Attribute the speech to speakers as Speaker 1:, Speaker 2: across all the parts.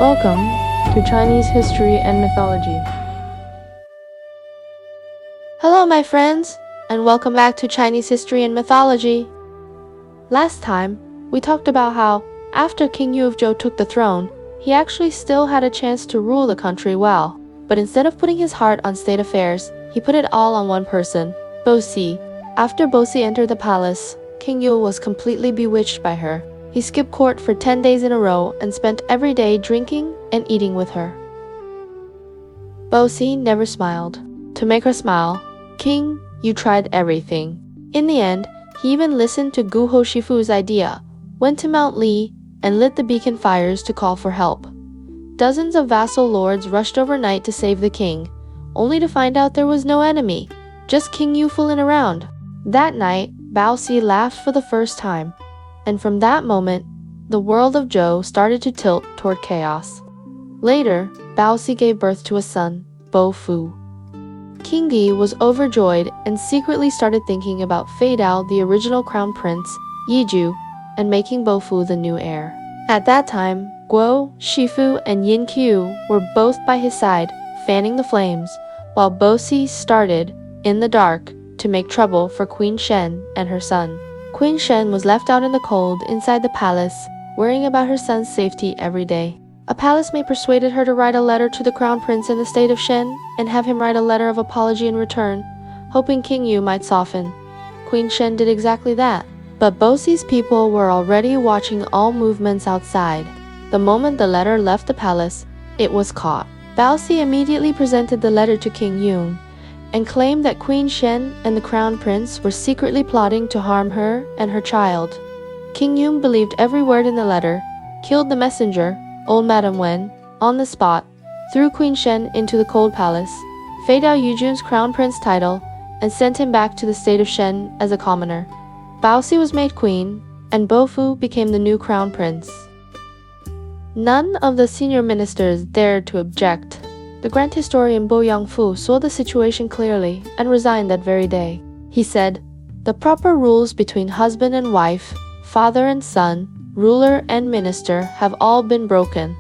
Speaker 1: Welcome to Chinese History and Mythology.
Speaker 2: Hello, my friends, and welcome back to Chinese History and Mythology. Last time, we talked about how, after King Yu of Zhou took the throne, he actually still had a chance to rule the country well. But instead of putting his heart on state affairs, he put it all on one person, Bosi. After Bosi entered the palace, King Yu was completely bewitched by her. He skipped court for 10 days in a row and spent every day drinking and eating with her. Bosi never smiled. To make her smile, King Yu tried everything. In the end, he even listened to Guhou Shifu's idea, went to Mount Li, and lit the beacon fires to call for help. Dozens of vassal lords rushed overnight to save the king, only to find out there was no enemy, just King Yu fooling around. That night, Bao Si laughed for the first time, and from that moment, the world of Zhou started to tilt toward chaos. Later, Bao Si gave birth to a son, Bo Fu. King Yi was overjoyed and secretly started thinking about Fei Dao, the original crown prince, Yi Ju, and making Bo Fu the new heir. At that time, Guo, Shifu, and Yin Qiu were both by his side, fanning the flames, while Bo Si started, in the dark, to make trouble for Queen Shen and her son. Queen Shen was left out in the cold inside the palace, worrying about her son's safety every day. A palace maid persuaded her to write a letter to the crown prince in the state of Shen and have him write a letter of apology in return, hoping King Yu might soften. Queen Shen did exactly that. But Bo Si's people were already watching all movements outside. The moment the letter left the palace, it was caught. Bao Si immediately presented the letter to King Yun and claimed that Queen Shen and the crown prince were secretly plotting to harm her and her child. King Yun believed every word in the letter, killed the messenger, old Madame Wen, on the spot, threw Queen Shen into the cold palace, Fei Dao Yujun's crown prince title, and sent him back to the state of Shen as a commoner. Bao Si was made queen, and Bo Fu became the new crown prince. None of the senior ministers dared to object. The grand historian Bo Yangfu saw the situation clearly and resigned that very day. He said, "The proper rules between husband and wife, father and son, ruler and minister have all been broken.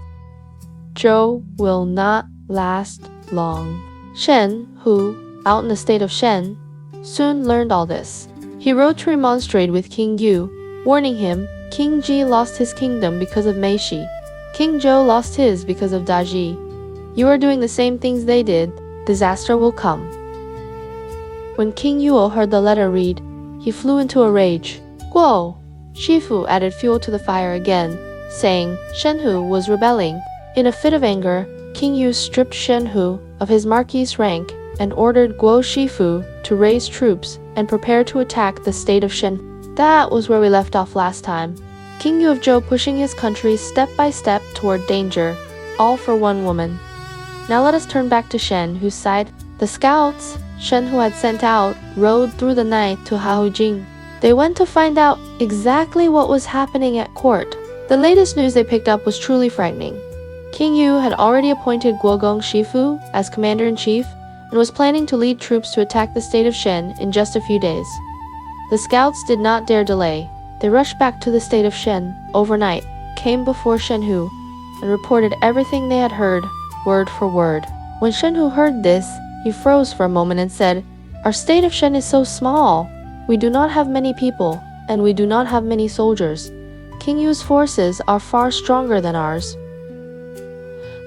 Speaker 2: Zhou will not last long." Shen, who, out in the state of Shen, soon learned all this. He wrote to remonstrate with King Yu, warning him, King Ji lost his kingdom because of Meishi. King Zhou lost his because of Daji. You are doing the same things they did, disaster will come. When King Yuo heard the letter read, he flew into a rage. Guo! Shifu added fuel to the fire again, saying Shenhu was rebelling. In a fit of anger, King Yu stripped Shenhu of his marquis rank and ordered Guo Shifu to raise troops and prepare to attack the state of Shen. That was where we left off last time. King Yu of Zhou pushing his country step by step toward danger, all for one woman. Now let us turn back to Shen, whose side the scouts Shen who had sent out rode through the night to Haojing. They went to find out exactly what was happening at court. The latest news they picked up was truly frightening. King Yu had already appointed Guogong Shifu as commander-in-chief and was planning to lead troops to attack the state of Shen in just a few days. The scouts did not dare delay. They rushed back to the state of Shen overnight, came before Shenhu, and reported everything they had heard, word for word. When Shenhu heard this, he froze for a moment and said, "Our state of Shen is so small. We do not have many people, and we do not have many soldiers. King Yu's forces are far stronger than ours.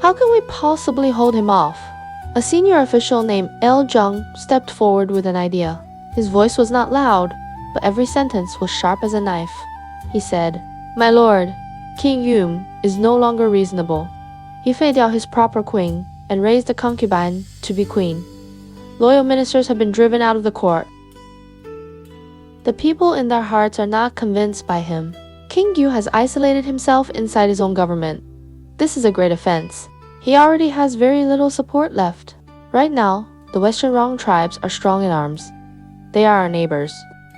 Speaker 2: How can we possibly hold him off?" A senior official named El Zheng stepped forward with an idea. His voice was not loud, but every sentence was sharp as a knife. He said, "My lord, King Yu is no longer reasonable. He feied out his proper queen and raised a concubine to be queen. Loyal ministers have been driven out of the court. The people in their hearts are not convinced by him. King Yu has isolated himself inside his own government. This is a great offense. He already has very little support left. Right now, the Western Rong tribes are strong in arms. They are our neighbors.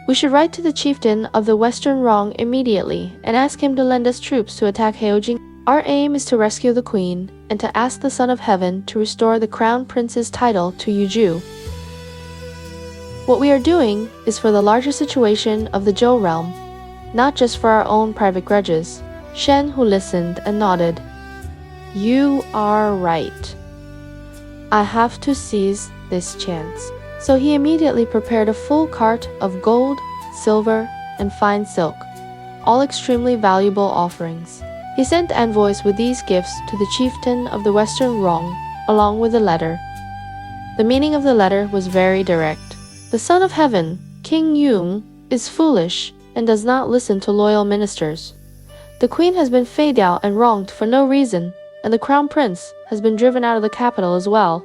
Speaker 2: We should write to the chieftain of the Western Rong immediately and ask him to lend us troops to attack Haojing. Our aim is to rescue the queen and to ask the Son of Heaven to restore the crown prince's title to Yuju. What we are doing is for the larger situation of the Zhou realm, not just for our own private grudges." Shen, who listened and nodded. You are right. I have to seize this chance. So he immediately prepared a full cart of gold, silver, and fine silk, all extremely valuable offerings. He sent envoys with these gifts to the chieftain of the Western Rong, along with a letter. The meaning of the letter was very direct. The Son of Heaven, King Yung, is foolish and does not listen to loyal ministers. The queen has been feigned out and wronged for no reason, and the crown prince has been driven out of the capital as well.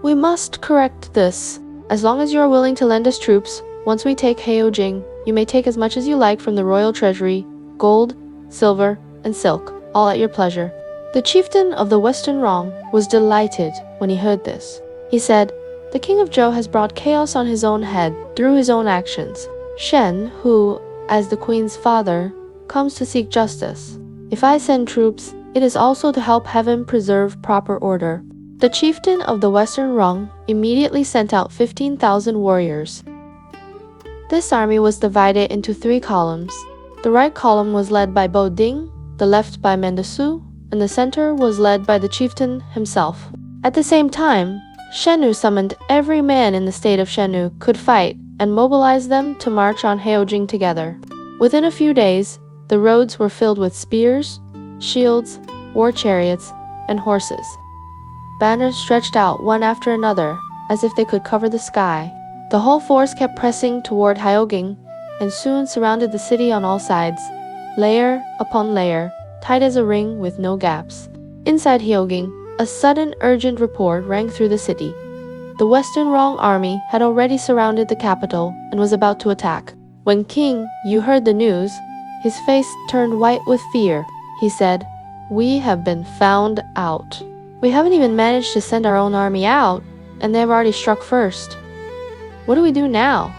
Speaker 2: We must correct this. As long as you are willing to lend us troops, once we take Haojing, you may take as much as you like from the royal treasury, gold, silver, and silk, all at your pleasure. The chieftain of the Western Rong was delighted when he heard this. He said, "The king of Zhou has brought chaos on his own head through his own actions. Shen, who, as the queen's father, comes to seek justice. If I send troops, it is also to help heaven preserve proper order." The chieftain of the Western Rong immediately sent out 15,000 warriors. This army was divided into 3 columns. The right column was led by Bo Ding, the left by Mendesu, and the center was led by the chieftain himself. At the same time, Shenu summoned every man in the state of Shenu could fight and mobilized them to march on Haojing together. Within a few days, the roads were filled with spears, shields, war chariots, and horses. Banners stretched out one after another, as if they could cover the sky. The whole force kept pressing toward Haojing, and soon surrounded the city on all sides, layer upon layer, tight as a ring with no gaps. Inside Haojing, a sudden urgent report rang through the city. The Western Rong army had already surrounded the capital and was about to attack. When King Yu heard the news, his face turned white with fear. He said, "We have been found out. We haven't even managed to send our own army out, and they have already struck first. What do we do now?"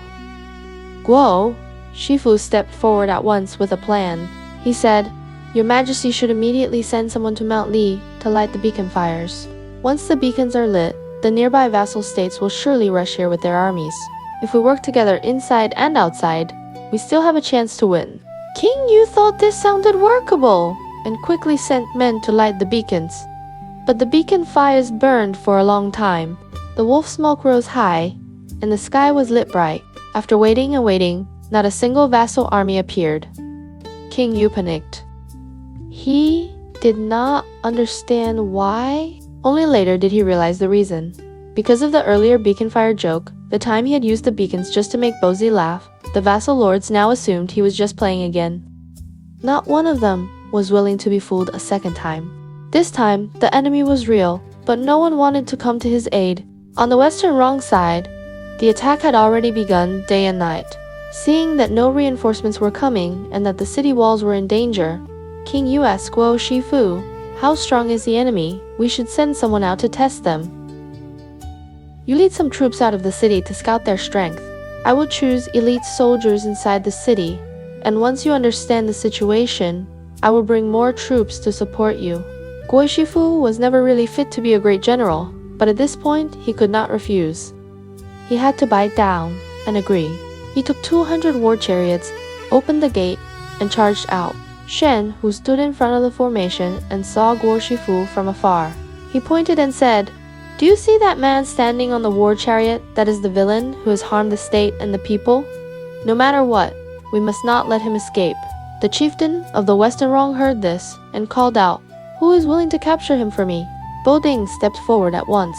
Speaker 2: Guo Shifu stepped forward at once with a plan. He said, "Your Majesty should immediately send someone to Mount Li to light the beacon fires. Once the beacons are lit, the nearby vassal states will surely rush here with their armies. If we work together inside and outside, we still have a chance to win." King Yu thought this sounded workable and quickly sent men to light the beacons. But the beacon fires burned for a long time. The wolf smoke rose high, and the sky was lit bright. After waiting and waiting, not a single vassal army appeared. King Yu panicked. He did not understand why. Only later did he realize the reason. Because of the earlier beacon fire joke, the time he had used the beacons just to make Bozi laugh, the vassal lords now assumed he was just playing again. Not one of them was willing to be fooled a second time. This time, the enemy was real, but no one wanted to come to his aid. On the Western Rong side, the attack had already begun day and night. Seeing that no reinforcements were coming and that the city walls were in danger, King Yu asked Guo Shifu, "How strong is the enemy? We should send someone out to test them. You lead some troops out of the city to scout their strength. I will choose elite soldiers inside the city, and once you understand the situation, I will bring more troops to support you." Guo Shifu was never really fit to be a great general, but at this point, he could not refuse. He had to bite down and agree. He took 200 war chariots, opened the gate, and charged out. Shen, who stood in front of the formation and saw Guo Shifu from afar, he pointed and said, "Do you see that man standing on the war chariot that is the villain who has harmed the state and the people? No matter what, we must not let him escape." The chieftain of the Western Rong heard this and called out, "Who is willing to capture him for me?" Bo Ding stepped forward at once.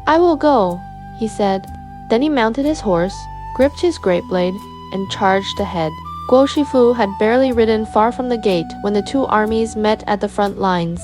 Speaker 2: "I will go," he said. Then he mounted his horse, gripped his great blade, and charged ahead. Guo Shifu had barely ridden far from the gate when the two armies met at the front lines.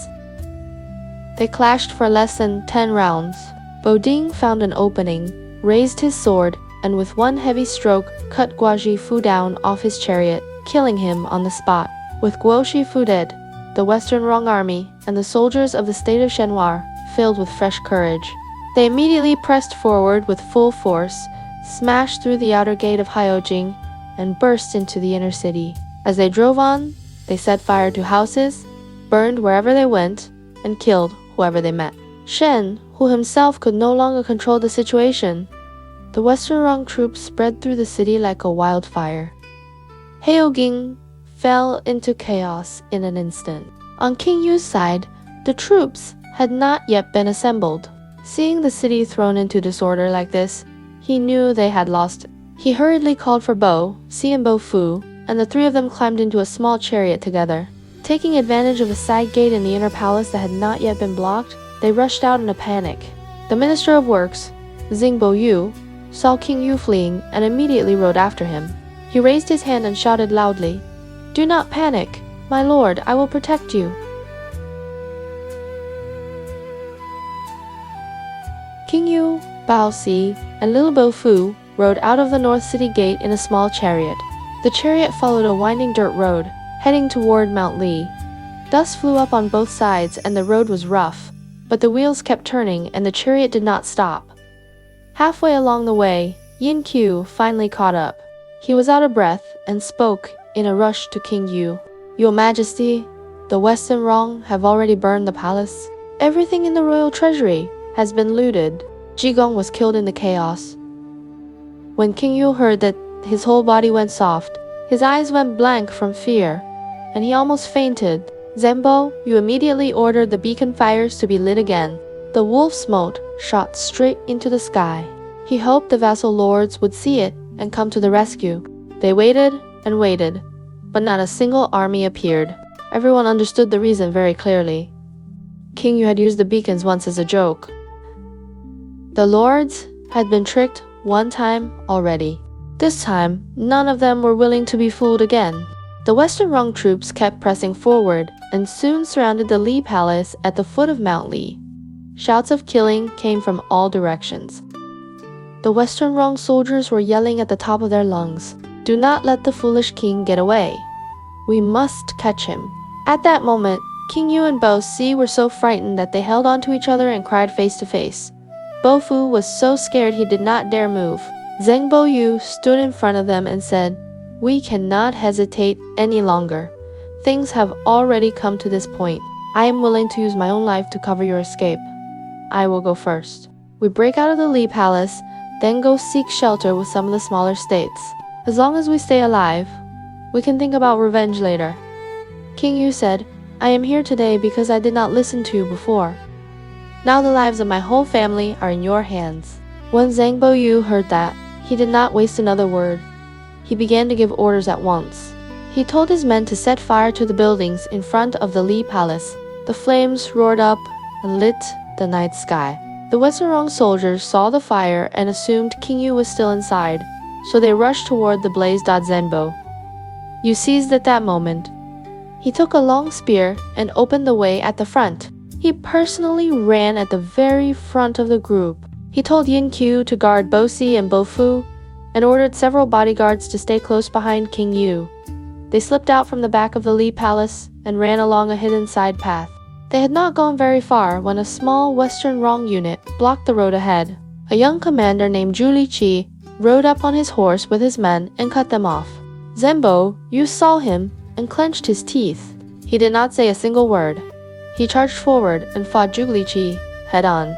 Speaker 2: They clashed for less than 10 rounds. Bo Ding found an opening, raised his sword, and with one heavy stroke cut Guo Shifu down off his chariot, killing him on the spot. With Guo Shifu dead, the Western Rong army and the soldiers of the state of Shenhua filled with fresh courage. They immediately pressed forward with full force, smashed through the outer gate of Haojing, and burst into the inner city. As they drove on, they set fire to houses, burned wherever they went, and killed whoever they met. Shen, who himself could no longer control the situation, the Western Rong troops spread through the city like a wildfire. Haojing fell into chaos in an instant. On King Yu's side, the troops had not yet been assembled. Seeing the city thrown into disorder like this, he knew they had lost it. He hurriedly called for Bo, Si and Bo Fu, and the three of them climbed into a small chariot together. Taking advantage of a side gate in the inner palace that had not yet been blocked, they rushed out in a panic. The Minister of Works, Zhou Yu, saw King Yu fleeing and immediately rode after him. He raised his hand and shouted loudly, "Do not panic, my lord, I will protect you." King Yu, Bao Si, and little Bo Fu rode out of the North City Gate in a small chariot. The chariot followed a winding dirt road, heading toward Mount Li. Dust flew up on both sides and the road was rough, but the wheels kept turning and the chariot did not stop. Halfway along the way, Yin Qiu finally caught up. He was out of breath and spoke in a rush to King Yu. "Your Majesty, the Western Rong have already burned the palace. Everything in the royal treasury has been looted. Jigong was killed in the chaos." When King Yu heard that, his whole body went soft, his eyes went blank from fear, and he almost fainted. "Zhenbo, you immediately ordered the beacon fires to be lit again." The wolf's mote shot straight into the sky. He hoped the vassal lords would see it and come to the rescue. They waited and waited, but not a single army appeared. Everyone understood the reason very clearly. King Yu had used the beacons once as a joke. The lords had been tricked one time already. This time, none of them were willing to be fooled again. The Western Rong troops kept pressing forward and soon surrounded the Li Palace at the foot of Mount Li. Shouts of killing came from all directions. The Western Rong soldiers were yelling at the top of their lungs, "Do not let the foolish king get away. We must catch him." At that moment, King Yu and Bo Si were so frightened that they held onto each other and cried face to face. Bo Fu was so scared he did not dare move. Zhou Yu stood in front of them and said, "We cannot hesitate any longer. Things have already come to this point. I am willing to use my own life to cover your escape. I will go first. We break out of the Li Palace, then go seek shelter with some of the smaller states. As long as we stay alive, we can think about revenge later." King Yu said, "I am here today because I did not listen to you before. Now the lives of my whole family are in your hands." When Zhou Yu heard that, he did not waste another word. He began to give orders at once. He told his men to set fire to the buildings in front of the Li Palace. The flames roared up and lit the night sky. The Western Rong soldiers saw the fire and assumed King Yu was still inside, so they rushed toward the blaze. Zhenbo Yu seized at that moment. He took a long spear and opened the way at the front. He personally ran at the very front of the group. He told Yin Qiu to guard Bo Si and Bo Fu, and ordered several bodyguards to stay close behind King Yu. They slipped out from the back of the Li Palace and ran along a hidden side path. They had not gone very far when a small Western Rong unit blocked the road ahead. A young commander named Zhu Liqi rode up on his horse with his men and cut them off. Zhenbo Yu saw him and clenched his teeth. He did not say a single word. He charged forward and fought Zhu Liqi head-on.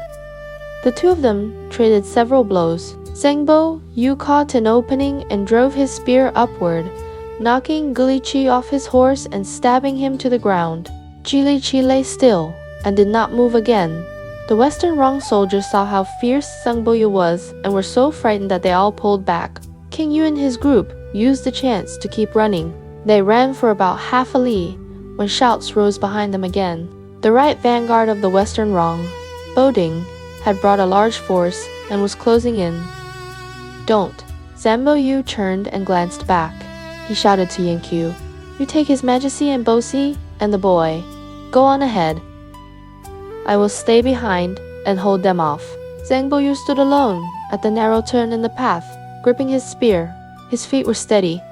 Speaker 2: The two of them traded several blows. Zhenbo Yu caught an opening and drove his spear upward, knocking Guliqi off his horse and stabbing him to the ground. Guliqi lay still and did not move again. The Western Rong soldiers saw how fierce Zhenbo Yu was and were so frightened that they all pulled back. King Yu and his group used the chance to keep running. They ran for about half a li when shouts rose behind them again. The right vanguard of the Western Rong, Boding, had brought a large force and was closing in. "Don't." Zhenbo Yu turned and glanced back. He shouted to Yin Qiu, "You take His Majesty and Bo Si and the boy. Go on ahead. I will stay behind and hold them off." Zhenbo Yu stood alone at the narrow turn in the path, gripping his spear. His feet were steady.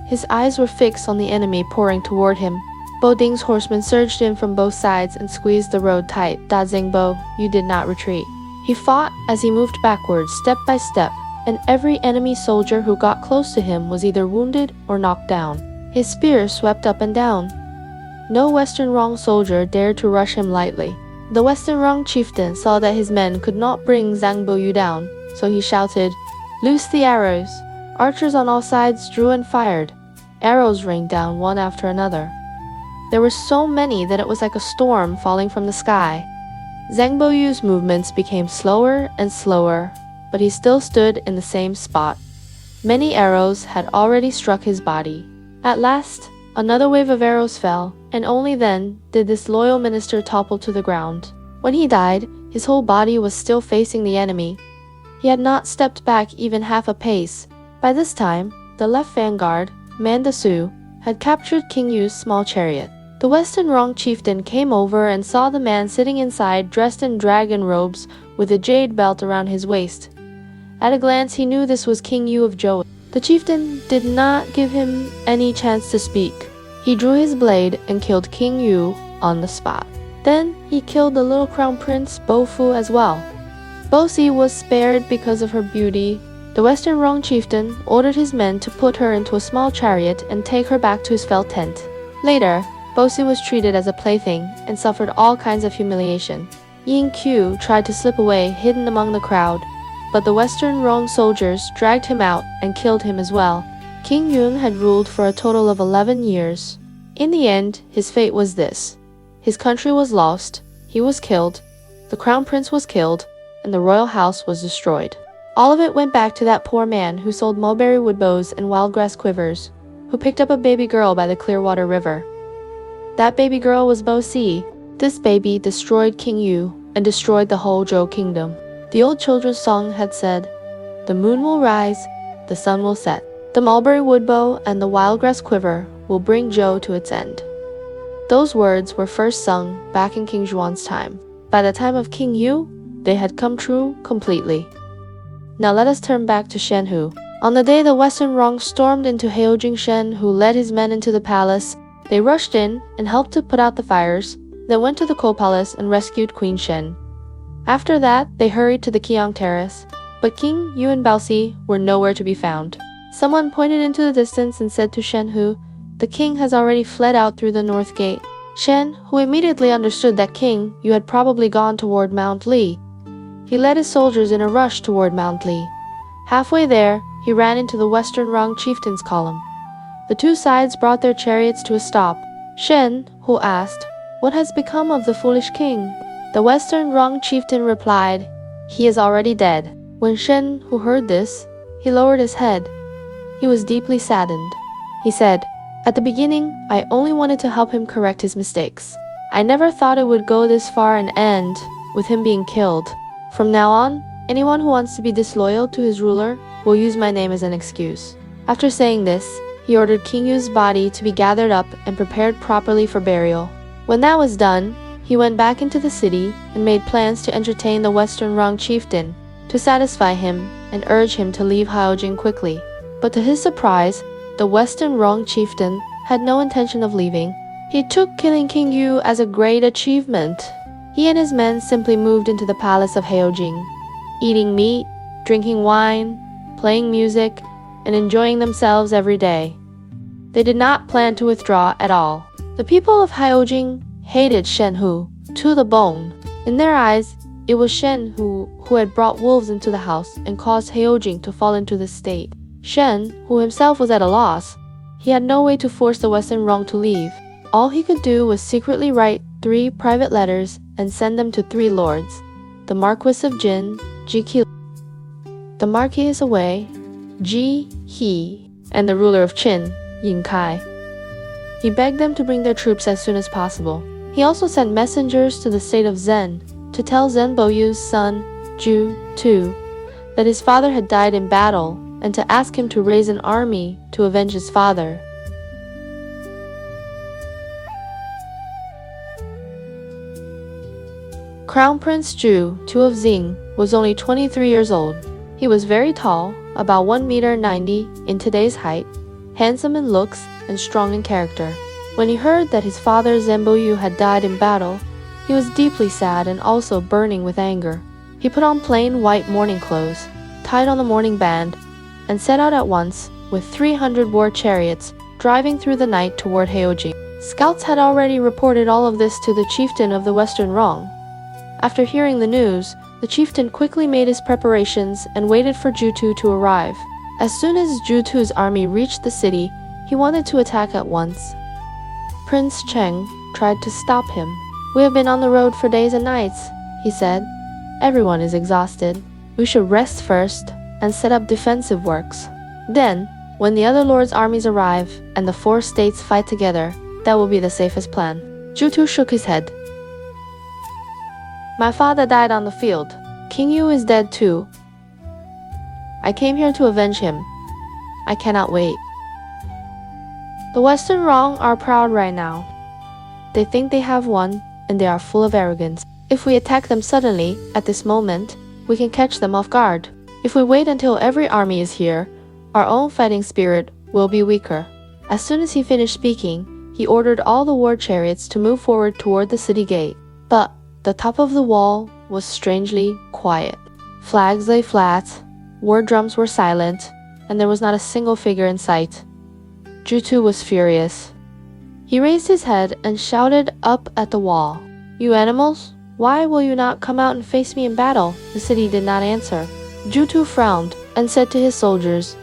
Speaker 2: His eyes were fixed on the enemy pouring toward him. Boding's horsemen surged in from both sides and squeezed the road tight. Zhenbo Yu did not retreat. He fought as he moved backwards, step by step, and every enemy soldier who got close to him was either wounded or knocked down. His spear swept up and down. No Western Rong soldier dared to rush him lightly. The Western Rong chieftain saw that his men could not bring Zhenbo Yu down, so he shouted, "Loose the arrows!" Archers on all sides drew and fired. Arrows rained down one after another. There were so many that it was like a storm falling from the sky. Zhang Boyu's movements became slower and slower, but he still stood in the same spot. Many arrows had already struck his body. At last, another wave of arrows fell, and only then did this loyal minister topple to the ground. When he died, his whole body was still facing the enemy. He had not stepped back even half a pace. By this time, the left vanguard, Mandasu, had captured King Yu's small chariot. The Western Rong chieftain came over and saw the man sitting inside dressed in dragon robes with a jade belt around his waist. At a glance, he knew this was King Yu of Zhou. The chieftain did not give him any chance to speak. He drew his blade and killed King Yu on the spot. Then he killed the little crown prince Bofu as well. Bosi was spared because of her beauty. The Western Rong chieftain ordered his men to put her into a small chariot and take her back to his felt tent. Later, Bosi was treated as a plaything and suffered all kinds of humiliation. Yin Qiu tried to slip away hidden among the crowd, but the Western Rong soldiers dragged him out and killed him as well. King Yun had ruled for a total of 11 years. In the end, his fate was this. His country was lost, he was killed, the crown prince was killed, and the royal house was destroyed. All of it went back to that poor man who sold mulberry wood bows and wildgrass quivers, who picked up a baby girl by the Clearwater River. That baby girl was Bo Si. This baby destroyed King Yu and destroyed the whole Zhou kingdom. The old children's song had said, "The moon will rise, the sun will set. The mulberry wood bow and the wildgrass quiver will bring Zhou to its end." Those words were first sung back in King Zhuan's time. By the time of King Yu, they had come true completely. Now let us turn back to Shen Hu. On the day the Western Rong stormed into Haojing, Shen Hu led his men into the palace. They rushed in and helped to put out the fires, then went to the Coal Palace and rescued Queen Shen. After that, they hurried to the Qiang Terrace, but King Yu and Baoxi were nowhere to be found. Someone pointed into the distance and said to Shen Hu, "The king has already fled out through the north gate." Shen, who immediately understood that King Yu had probably gone toward Mount Li. He led his soldiers in a rush toward Mount Li. Halfway there, he ran into the Western Rong chieftain's column. The two sides brought their chariots to a stop. Shen, who asked, "What has become of the foolish king?" The Western Rong chieftain replied, "He is already dead." When Shen, who heard this, he lowered his head. He was deeply saddened. He said, "At the beginning, I only wanted to help him correct his mistakes. I never thought it would go this far and end with him being killed. From now on, anyone who wants to be disloyal to his ruler will use my name as an excuse." After saying this, he ordered King Yu's body to be gathered up and prepared properly for burial. When that was done, he went back into the city and made plans to entertain the Western Rong chieftain, to satisfy him and urge him to leave Haojing quickly. But to his surprise, the Western Rong chieftain had no intention of leaving. He took killing King Yu as a great achievement. He and his men simply moved into the palace of Haojing, eating meat, drinking wine, playing music, and enjoying themselves every day. They did not plan to withdraw at all. The people of Haojing hated Shen Hu to the bone. In their eyes, it was Shen Hu who had brought wolves into the house and caused Haojing to fall into this state. Shen, who himself was at a loss, he had no way to force the Western Rong to leave. All he could do was secretly write 3 private letters and send them to 3 lords, the Marquis of Jin, Ji Qi, the Marquis of Wei, Ji He, and the ruler of Qin, Yin Kai. He begged them to bring their troops as soon as possible. He also sent messengers to the state of Zhen to tell Zhen Boyu's son, Zhu, too, that his father had died in battle and to ask him to raise an army to avenge his father. Crown Prince Zhou, Zhou of Xing, was only 23 years old. He was very tall, about 1.90 m in today's height, handsome in looks and strong in character. When he heard that his father Zhen Boyu had died in battle, he was deeply sad and also burning with anger. He put on plain white mourning clothes, tied on the mourning band, and set out at once with 300 war chariots, driving through the night toward Haojing. Scouts had already reported all of this to the chieftain of the Western Rong. After hearing the news, the chieftain quickly made his preparations and waited for Zhu to arrive. As soon as Zhu's army reached the city, he wanted to attack at once. Prince Cheng tried to stop him. "We have been on the road for days and nights," he said. "Everyone is exhausted. We should rest first and set up defensive works. Then, when the other lords' armies arrive and the four states fight together, that will be the safest plan." Zhou shook his head. "My father died on the field. King Yu is dead too. I came here to avenge him. I cannot wait. The Western Rong are proud right now. They think they have won, and they are full of arrogance. If we attack them suddenly, at this moment, we can catch them off guard. If we wait until every army is here, our own fighting spirit will be weaker." As soon as he finished speaking, he ordered all the war chariots to move forward toward the city gate. But the top of the wall was strangely quiet. Flags lay flat, war drums were silent, and there was not a single figure in sight. Zhou was furious. He raised his head and shouted up at the wall, "You animals, why will you not come out and face me in battle?" The city did not answer. Zhou frowned and said to his soldiers,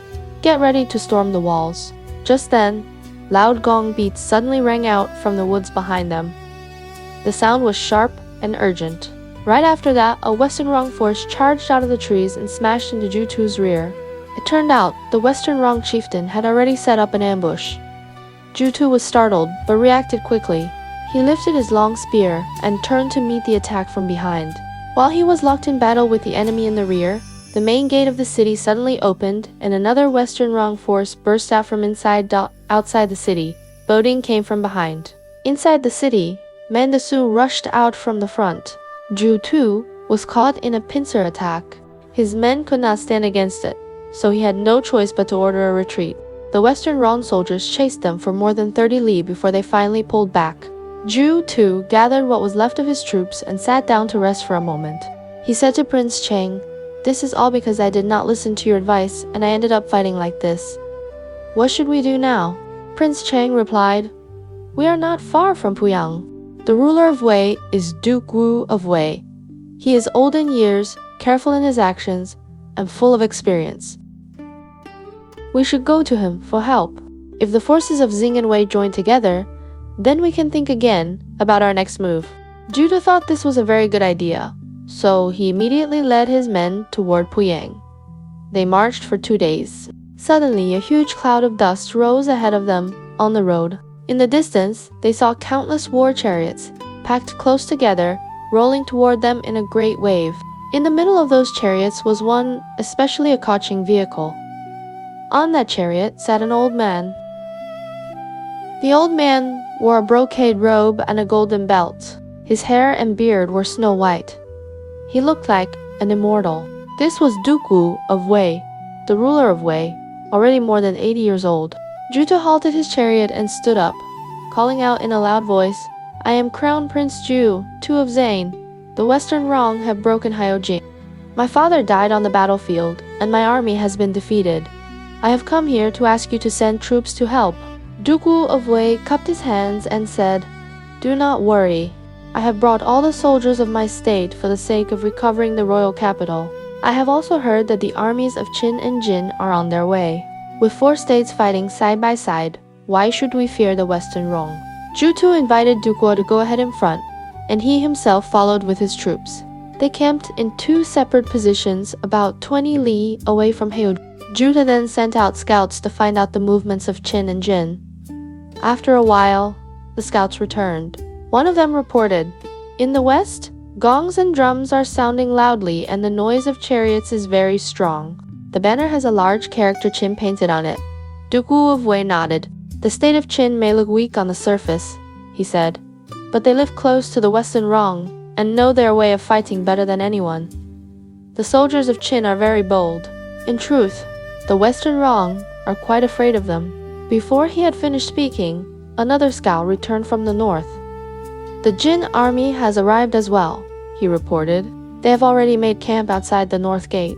Speaker 2: "Get ready to storm the walls." Just then, loud gong beats suddenly rang out from the woods behind them. The sound was sharp and urgent. Right after that, a Western Rong force charged out of the trees and smashed into Zhou's rear. It turned out the Western Rong chieftain had already set up an ambush. Zhou was startled, but reacted quickly. He lifted his long spear and turned to meet the attack from behind. While he was locked in battle with the enemy in the rear, the main gate of the city suddenly opened, and another Western Rong force burst out from outside the city. Boding came from behind. Inside the city, Mandasu rushed out from the front. Zhou, too, was caught in a pincer attack. His men could not stand against it, so he had no choice but to order a retreat. The Western Rong soldiers chased them for more than 30 li before they finally pulled back. Zhou, too, gathered what was left of his troops and sat down to rest for a moment. He said to Prince Cheng, "This is all because I did not listen to your advice, and I ended up fighting like this. What should we do now?" Prince Cheng replied, "We are not far from Puyang. The ruler of Wei is Duke Wu of Wei. He is old in years, careful in his actions, and full of experience. We should go to him for help. If the forces of Xing and Wei join together, then we can think again about our next move." Zhou thought this was a very good idea, so he immediately led his men toward Puyang. They marched for 2 days. Suddenly, a huge cloud of dust rose ahead of them on the road. In the distance, they saw countless war chariots, packed close together, rolling toward them in a great wave. In the middle of those chariots was one, especially a Haojing vehicle. On that chariot sat an old man. The old man wore a brocade robe and a golden belt. His hair and beard were snow white. He looked like an immortal. This was Duke Wu of Wei, the ruler of Wei, already more than 80 years old. Zhou halted his chariot and stood up, calling out in a loud voice, "I am Crown Prince Zhou, II of Zane. The Western Rong have broken Haojing. My father died on the battlefield, and my army has been defeated. I have come here to ask you to send troops to help." Duke Wu of Wei cupped his hands and said, "Do not worry. I have brought all the soldiers of my state for the sake of recovering the royal capital. I have also heard that the armies of Qin and Jin are on their way. With 4 states fighting side by side, why should we fear the Western Rong?" Zhou invited Duke Wu to go ahead in front, and he himself followed with his troops. They camped in 2 separate positions about 20 li away from Haojing. Zhou then sent out scouts to find out the movements of Qin and Jin. After a while, the scouts returned. One of them reported, "In the west, gongs and drums are sounding loudly and the noise of chariots is very strong. The banner has a large character Qin painted on it." Duke Wu of Wei nodded. "The state of Qin may look weak on the surface," he said, "but they live close to the Western Rong and know their way of fighting better than anyone. The soldiers of Qin are very bold. In truth, the Western Rong are quite afraid of them." Before he had finished speaking, another scout returned from the north. "The Jin army has arrived as well," he reported. "They have already made camp outside the north gate."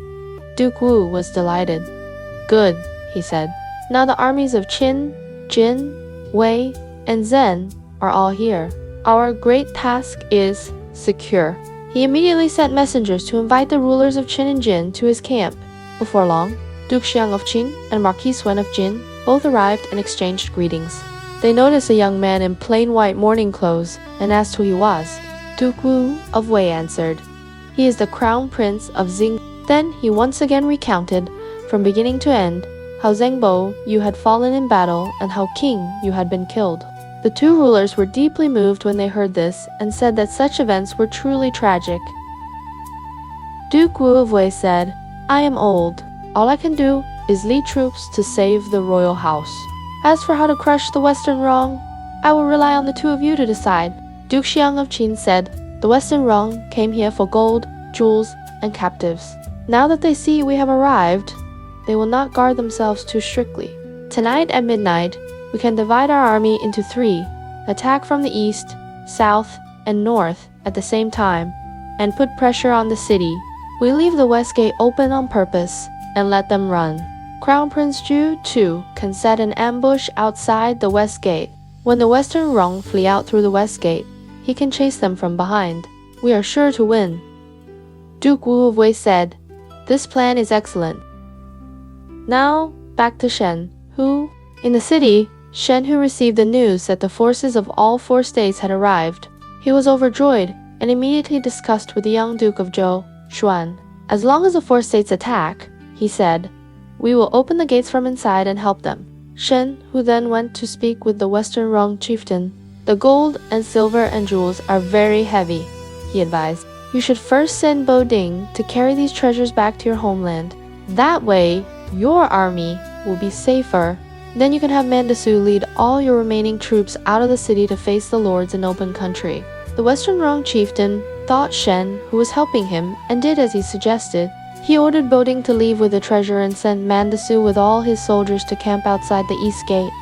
Speaker 2: Duke Wu was delighted. "Good," he said. "Now the armies of Qin, Jin, Wei, and Zhen are all here. Our great task is secure." He immediately sent messengers to invite the rulers of Qin and Jin to his camp. Before long, Duke Xiang of Qin and Marquis Wen of Jin both arrived and exchanged greetings. They noticed a young man in plain white mourning clothes and asked who he was. Duke Wu of Wei answered, "He is the crown prince of Xing." Then he once again recounted, from beginning to end, how Zhengbo you had fallen in battle and how King you had been killed. The two rulers were deeply moved when they heard this and said that such events were truly tragic. Duke Wu of Wei said, "I am old. All I can do is lead troops to save the royal house. As for how to crush the Western Rong, I will rely on the two of you to decide." Duke Xiang of Qin said, "The Western Rong came here for gold, jewels, and captives. Now that they see we have arrived, they will not guard themselves too strictly. Tonight at midnight, we can divide our army into 3, attack from the east, south, and north at the same time, and put pressure on the city. We leave the west gate open on purpose and let them run. Crown Prince Zhou, too, can set an ambush outside the west gate. When the Western Rong flee out through the west gate, he can chase them from behind. We are sure to win." Duke Wu of Wei said, "This plan is excellent." Now, back to Shen, who, in the city, Shen who received the news that the forces of all 4 states had arrived. He was overjoyed and immediately discussed with the young Duke of Zhou, Xuan. "As long as the 4 states attack," he said, "we will open the gates from inside and help them." Shen, who then went to speak with the Western Rong chieftain, "The gold and silver and jewels are very heavy," he advised. "You should first send Bo Ding to carry these treasures back to your homeland. That way, your army will be safer. Then you can have Mandasu lead all your remaining troops out of the city to face the lords in open country." The Western Rong chieftain thought Shen, who was helping him, and did as he suggested. He ordered Boding to leave with the treasure and sent Mandasu with all his soldiers to camp outside the east gate.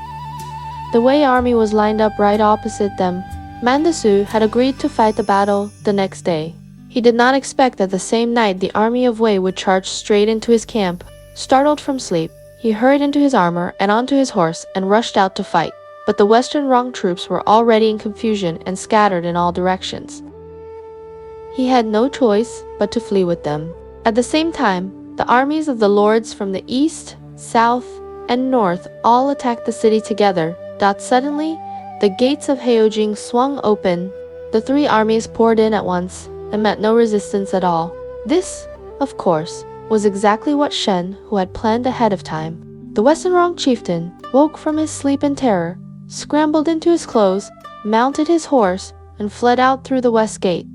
Speaker 2: The Wei army was lined up right opposite them. Mandasu had agreed to fight the battle the next day. He did not expect that the same night the army of Wei would charge straight into his camp. Startled from sleep, he hurried into his armor and onto his horse and rushed out to fight. But the Western Rong troops were already in confusion and scattered in all directions. He had no choice but to flee with them. At the same time, the armies of the lords from the east, south, and north all attacked the city together. Suddenly, the gates of Haojing swung open. The 3 armies poured in at once and met no resistance at all. This, of course, was exactly what Shen, who had planned ahead of time. The Western Rong chieftain woke from his sleep in terror, scrambled into his clothes, mounted his horse, and fled out through the west gate.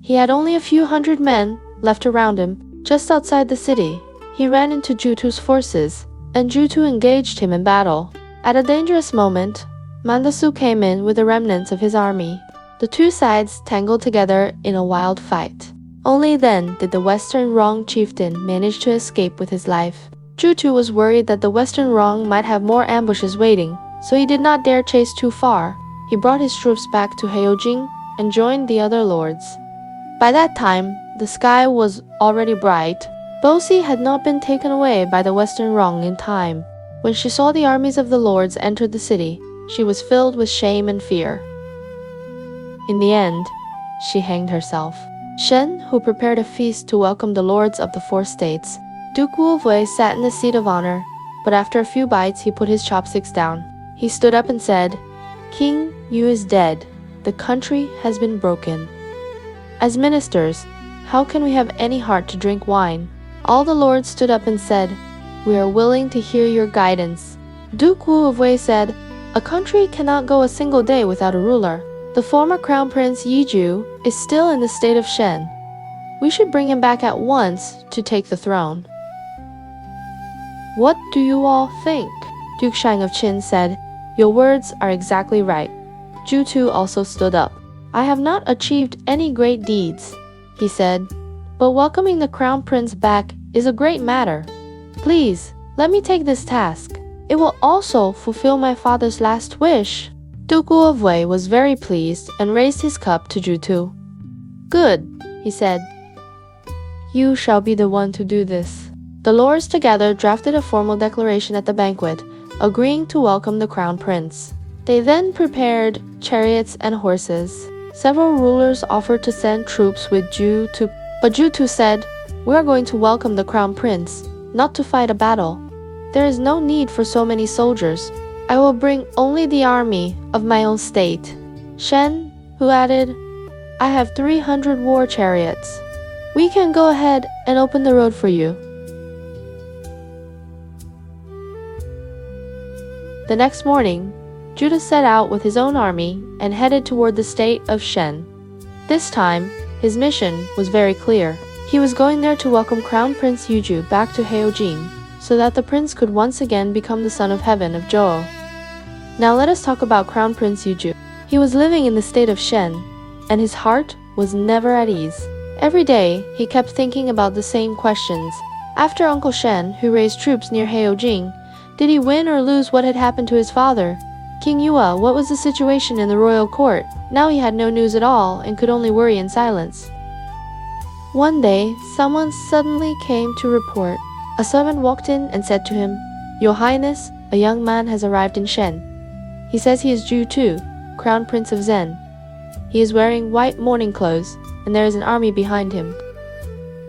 Speaker 2: He had only a few hundred men left around him, just outside the city. He ran into Jutu's forces, and Jutu engaged him in battle. At a dangerous moment, Mandasu came in with the remnants of his army. The 2 sides tangled together in a wild fight. Only then did the Western Rong chieftain manage to escape with his life. Jutu was worried that the Western Rong might have more ambushes waiting, so he did not dare chase too far. He brought his troops back to Haojing and joined the other lords. By that time, the sky was already bright. Bosi had not been taken away by the Western Rong in time. When she saw the armies of the lords enter the city, she was filled with shame and fear. In the end, she hanged herself. Shen, who prepared a feast to welcome the lords of the 4 states, Duke Wu of Wei sat in the seat of honor, but after a few bites he put his chopsticks down. He stood up and said, "King Yu is dead. The country has been broken. As ministers, how can we have any heart to drink wine?" All the lords stood up and said, "We are willing to hear your guidance." Duke Wu of Wei said, "A country cannot go a single day without a ruler. The former crown prince Yiju is still in the state of Shen. We should bring him back at once to take the throne." "What do you all think?" Duke Shang of Qin said, "Your words are exactly right." Jutu also stood up. "I have not achieved any great deeds," he said, "but welcoming the crown prince back is a great matter. Please, let me take this task. It will also fulfill my father's last wish." Duke Wu of Wei was very pleased and raised his cup to Jutu. "Good," he said. "You shall be the one to do this." The lords together drafted a formal declaration at the banquet, agreeing to welcome the crown prince. They then prepared chariots and horses. Several rulers offered to send troops with Jutu, but Jutu said, "We are going to welcome the crown prince, not to fight a battle. There is no need for so many soldiers. I will bring only the army of my own state. Shen, who added, I have 300 war chariots. We can go ahead and open the road for you. The next morning, Judah set out with his own army and headed toward the state of Shen. This time, his mission was very clear. He was going there to welcome Crown Prince Yuzhu back to Haojing, so that the prince could once again become the son of heaven of Zhou. Now let us talk about Crown Prince Yuzhu. He was living in the state of Shen, and his heart was never at ease. Every day, he kept thinking about the same questions. After Uncle Shen, who raised troops near Haojing, did he win or lose what had happened to his father? King Yua, what was the situation in the royal court? Now he had no news at all and could only worry in silence. One day, someone suddenly came to report. A servant walked in and said to him, Your Highness, a young man has arrived in Shen. He says he is Zhou too, Crown Prince of Zhen. He is wearing white mourning clothes, and there is an army behind him.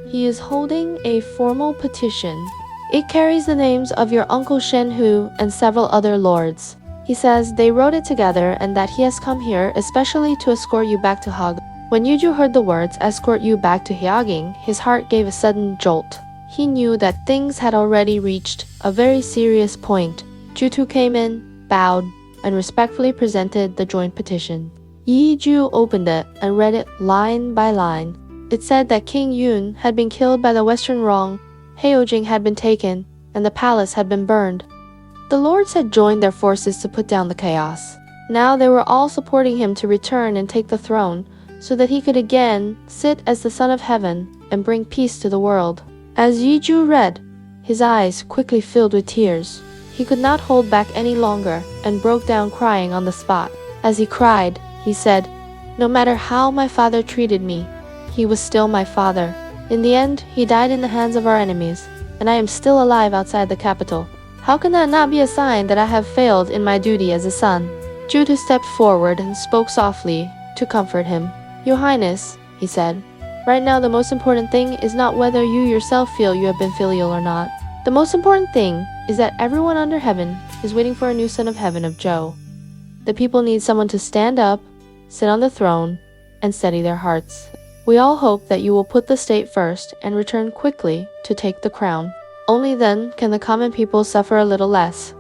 Speaker 2: He is holding a formal petition. It carries the names of your uncle Shen Hu and several other lords. He says they wrote it together and that he has come here especially to escort you back to Haojing. When Yuzhu heard the words, escort you back to Haojing, his heart gave a sudden jolt. He knew that things had already reached a very serious point. Zhu came in, bowed, and respectfully presented the joint petition. Yuzhu opened it and read it line by line. It said that King Yun had been killed by the Western Rong, Haojing had been taken, and the palace had been burned. The lords had joined their forces to put down the chaos. Now they were all supporting him to return and take the throne, so that he could again sit as the Son of Heaven and bring peace to the world. As Yuzhu read, his eyes quickly filled with tears. He could not hold back any longer and broke down crying on the spot. As he cried, he said, No matter how my father treated me, he was still my father. In the end, he died in the hands of our enemies, and I am still alive outside the capital. How can that not be a sign that I have failed in my duty as a son? Zhou stepped forward and spoke softly to comfort him. Your Highness, he said, right now the most important thing is not whether you yourself feel you have been filial or not. The most important thing is that everyone under heaven is waiting for a new son of heaven of Zhou. The people need someone to stand up, sit on the throne, and steady their hearts. We all hope that you will put the state first and return quickly to take the crown. Only then can the common people suffer a little less.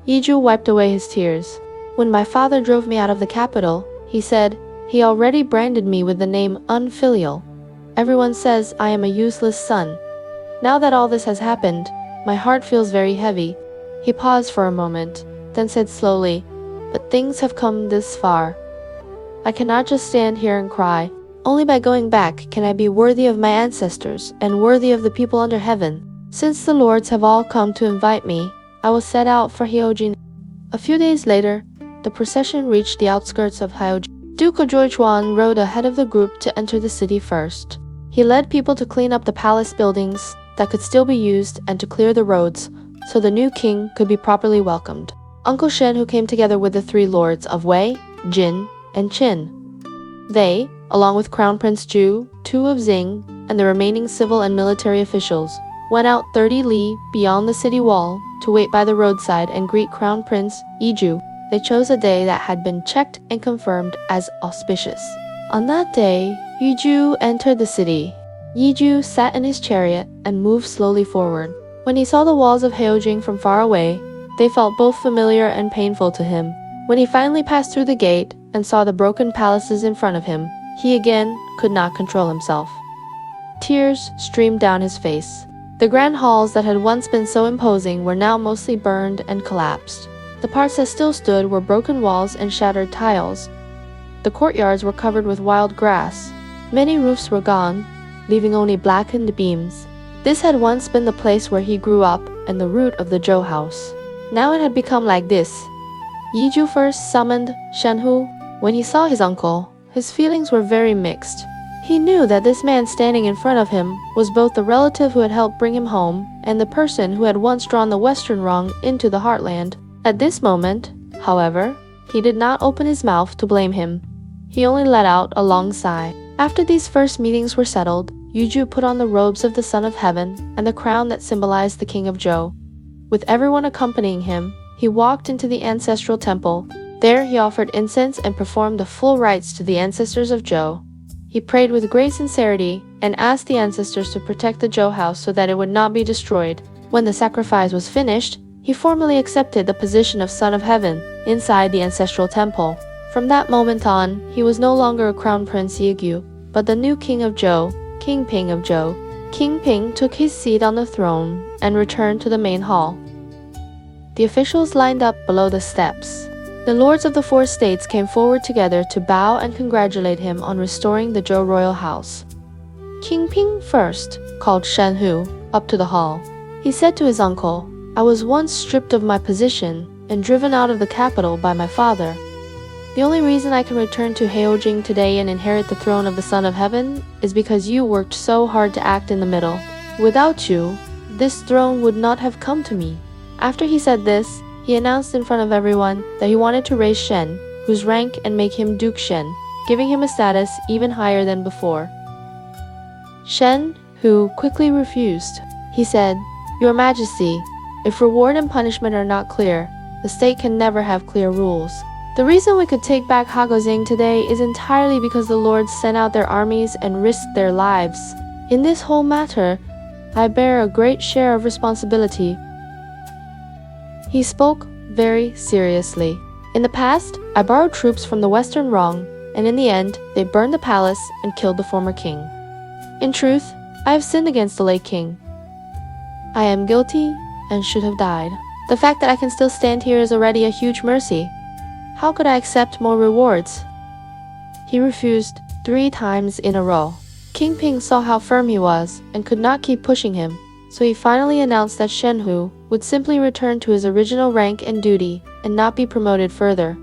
Speaker 2: Yuzhu wiped away his tears. When my father drove me out of the capital, he said, he already branded me with the name unfilial. Everyone says I am a useless son. Now that all this has happened, my heart feels very heavy. He paused for a moment, then said slowly, But things have come this far. I cannot just stand here and cry. Only by going back can I be worthy of my ancestors and worthy of the people under heaven. Since the lords have all come to invite me, I will set out for Haojing. A few days later, the procession reached the outskirts of Haojing. Duke Zhou rode ahead of the group to enter the city first. He led people to clean up the palace buildings that could still be used and to clear the roads so the new king could be properly welcomed. Uncle Shen, who came together with the three lords of Wei, Jin, and Qin. They, along with Crown Prince Zhou, two of Xing, and the remaining civil and military officials, went out 30 li beyond the city wall to wait by the roadside and greet Crown Prince Yuzhu. They chose a day that had been checked and confirmed as auspicious. On that day, Yuzhu entered the city. Yuzhu sat in his chariot and moved slowly forward. When he saw the walls of Haojing from far away, they felt both familiar and painful to him. When he finally passed through the gate and saw the broken palaces in front of him, he again could not control himself. Tears streamed down his face. The grand halls that had once been so imposing were now mostly burned and collapsed. The parts that still stood were broken walls and shattered tiles. The courtyards were covered with wild grass. Many roofs were gone, leaving only blackened beams. This had once been the place where he grew up and the root of the Zhou house. Now it had become like this. Yuzhu first summoned Shen Hu. When he saw his uncle, his feelings were very mixed. He knew that this man standing in front of him was both the relative who had helped bring him home and the person who had once drawn the Western Rong into the heartland. At this moment, however, he did not open his mouth to blame him. He only let out a long sigh. After these first meetings were settled, Yuzhu put on the robes of the Son of Heaven and the crown that symbolized the King of Zhou. With everyone accompanying him, he walked into the ancestral temple. There he offered incense and performed the full rites to the ancestors of Zhou. He prayed with great sincerity and asked the ancestors to protect the Zhou house so that it would not be destroyed. When the sacrifice was finished, he formally accepted the position of Son of Heaven inside the ancestral temple. From that moment on, he was no longer a crown prince Yigyu, but the new king of Zhou, King Ping of Zhou. King Ping took his seat on the throne and returned to the main hall. The officials lined up below the steps. The lords of the four states came forward together to bow and congratulate him on restoring the Zhou royal house. King Ping first called Shen Hu up to the hall. He said to his uncle, "I was once stripped of my position and driven out of the capital by my father. The only reason I can return to Haojing today and inherit the throne of the Son of Heaven is because you worked so hard to act in the middle. Without you, this throne would not have come to me." After he said this, he announced in front of everyone that he wanted to raise Shen, whose rank, and make him Duke Shen, giving him a status even higher than before. Shen Hu quickly refused. He said, "Your Majesty, if reward and punishment are not clear, the state can never have clear rules. The reason we could take back Haojing today is entirely because the lords sent out their armies and risked their lives. In this whole matter, I bear a great share of responsibility." He spoke very seriously. "In the past, I borrowed troops from the Western Rong, and in the end, they burned the palace and killed the former king. In truth, I have sinned against the late king. I am guilty and should have died. The fact that I can still stand here is already a huge mercy. How could I accept more rewards?" He refused 3 times in a row. King Ping saw how firm he was and could not keep pushing him, so he finally announced that Shen Hu would simply return to his original rank and duty and not be promoted further.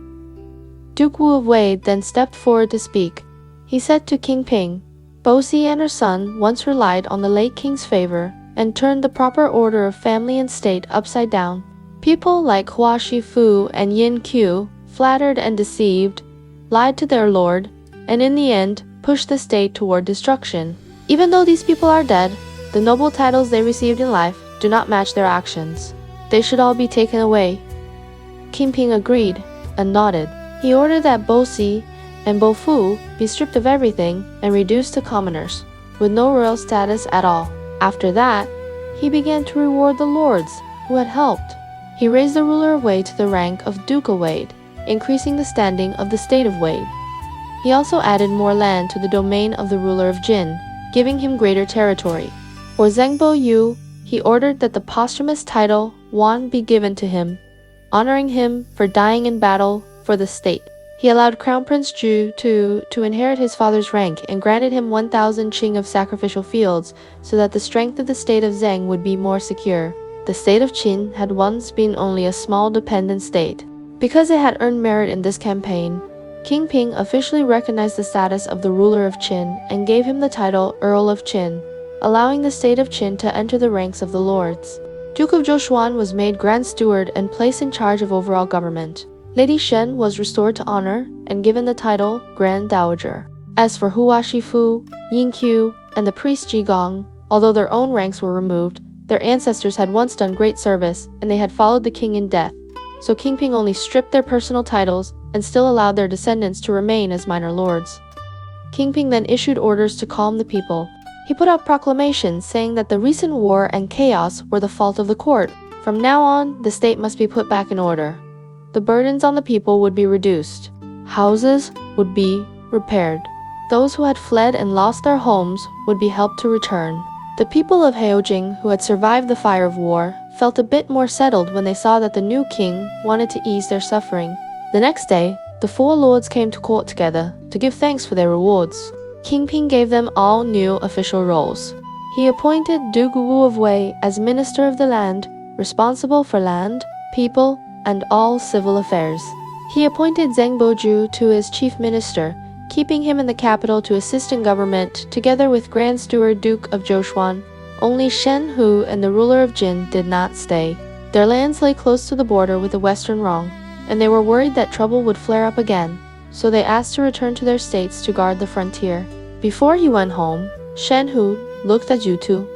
Speaker 2: Duke Wu of Wei then stepped forward to speak. He said to King Ping, "Bosi and her son once relied on the late king's favor and turned the proper order of family and state upside down. People like Hua Shifu and Yin Qiu flattered and deceived, lied to their lord, and in the end pushed the state toward destruction. Even though these people are dead, the noble titles they received in life do not match their actions. They should all be taken away." King Ping agreed and nodded. He ordered that Bosi and Bofu be stripped of everything and reduced to commoners, with no royal status at all. After that, he began to reward the lords who had helped. He raised the ruler of Wei to the rank of Duke of Wei, increasing the standing of the state of Wei. He also added more land to the domain of the ruler of Jin, giving him greater territory. For Zhengbo Yu, he ordered that the posthumous title Wan be given to him, honoring him for dying in battle for the state. He allowed Crown Prince Zhou to inherit his father's rank and granted him 1,000 qing of sacrificial fields so that the strength of the state of Zheng would be more secure. The state of Qin had once been only a small dependent state. Because it had earned merit in this campaign, King Ping officially recognized the status of the ruler of Qin and gave him the title Earl of Qin, allowing the state of Qin to enter the ranks of the lords. Duke of Zhoushuan was made Grand Steward and placed in charge of overall government. Lady Shen was restored to honor and given the title Grand Dowager. As for Hua Shifu, Yin Qiu, and the priest Ji Gong, although their own ranks were removed, their ancestors had once done great service and they had followed the king in death. So King Ping only stripped their personal titles and still allowed their descendants to remain as minor lords. King Ping then issued orders to calm the people. He put out proclamations saying that the recent war and chaos were the fault of the court. From now on, the state must be put back in order. The burdens on the people would be reduced. Houses would be repaired. Those who had fled and lost their homes would be helped to return. The people of Haojing, who had survived the fire of war, felt a bit more settled when they saw that the new king wanted to ease their suffering. The next day, the 4 lords came to court together to give thanks for their rewards. King Ping gave them all new official roles. He appointed Duke Wu of Wei as Minister of the Land, responsible for land, people, and all civil affairs. He appointed Zheng Boju to his chief minister, keeping him in the capital to assist in government, together with Grand Steward Duke of Zhoushuan. Only Shen Hu and the ruler of Jin did not stay. Their lands lay close to the border with the Western Rong, and they were worried that trouble would flare up again, so they asked to return to their states to guard the frontier. Before he went home, Shen Hu looked at Yutu.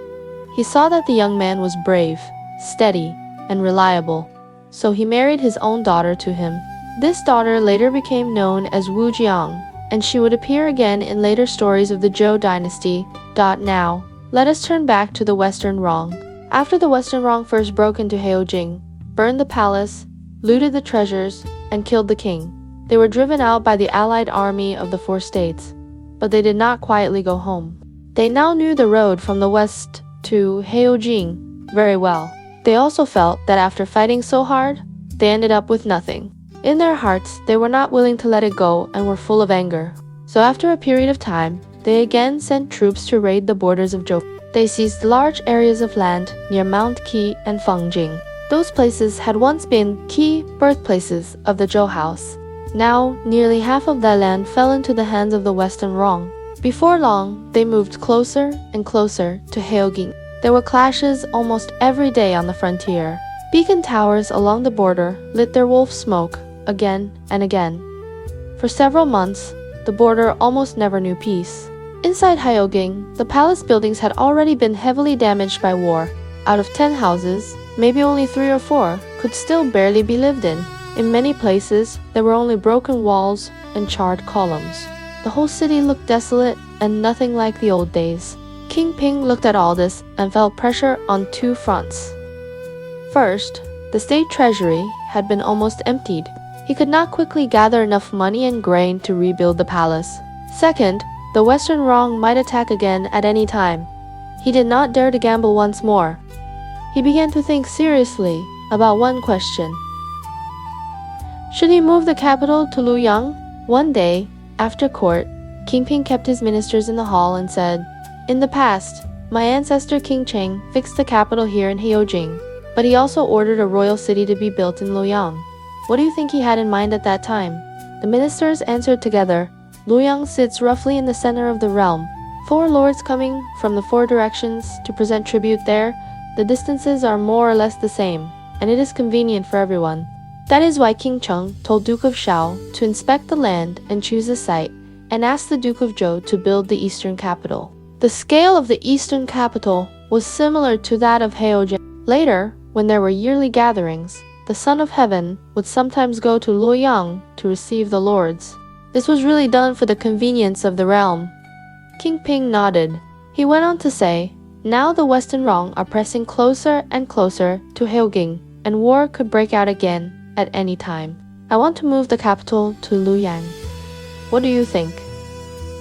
Speaker 2: He saw that the young man was brave, steady, and reliable. so he married his own daughter to him. This daughter later became known as Wu Jiang, and she would appear again in later stories of the Zhou dynasty. Now, let us turn back to the Western Rong. After the Western Rong first broke into Haojing, burned the palace, looted the treasures, and killed the king, they were driven out by the allied army of the four states. But they did not quietly go home. They now knew the road from the west to Haojing very well. They also felt that after fighting so hard, they ended up with nothing. In their hearts, they were not willing to let it go and were full of anger. So after a period of time, they again sent troops to raid the borders of Zhou. They seized large areas of land near Mount Qi and Fangjing. Those places had once been key birthplaces of the Zhou house. Now, nearly half of that land fell into the hands of the Western Rong. Before long, they moved closer and closer to Haojing. There were clashes almost every day on the frontier. Beacon towers along the border lit their wolf smoke again and again. For several months, the border almost never knew peace. Inside Haojing, the palace buildings had already been heavily damaged by war. Out of 10 houses, maybe only 3 or 4 could still barely be lived in. In many places, there were only broken walls and charred columns. The whole city looked desolate and nothing like the old days. King Ping looked at all this and felt pressure on 2 fronts. First, the state treasury had been almost emptied. He could not quickly gather enough money and grain to rebuild the palace. Second, the Western Rong might attack again at any time. He did not dare to gamble once more. He began to think seriously about one question. Should he move the capital to Luoyang? One day, after court, King Ping kept his ministers in the hall and said, "In the past, my ancestor King Cheng fixed the capital here in Haojing, but he also ordered a royal city to be built in Luoyang. What do you think he had in mind at that time?" The ministers answered together, "Luoyang sits roughly in the center of the realm. 4 lords coming from the 4 directions to present tribute there, the distances are more or less the same, and it is convenient for everyone." That is why King Cheng told Duke of Zhou to inspect the land and choose a site, and asked the Duke of Zhou to build the eastern capital. The scale of the eastern capital was similar to that of Haojing. Later, when there were yearly gatherings, the Son of Heaven would sometimes go to Luoyang to receive the lords. This was really done for the convenience of the realm. King Ping nodded. He went on to say, "Now the Western Rong are pressing closer and closer to Haojing, and war could break out again at any time. I want to move the capital to Luoyang. What do you think?"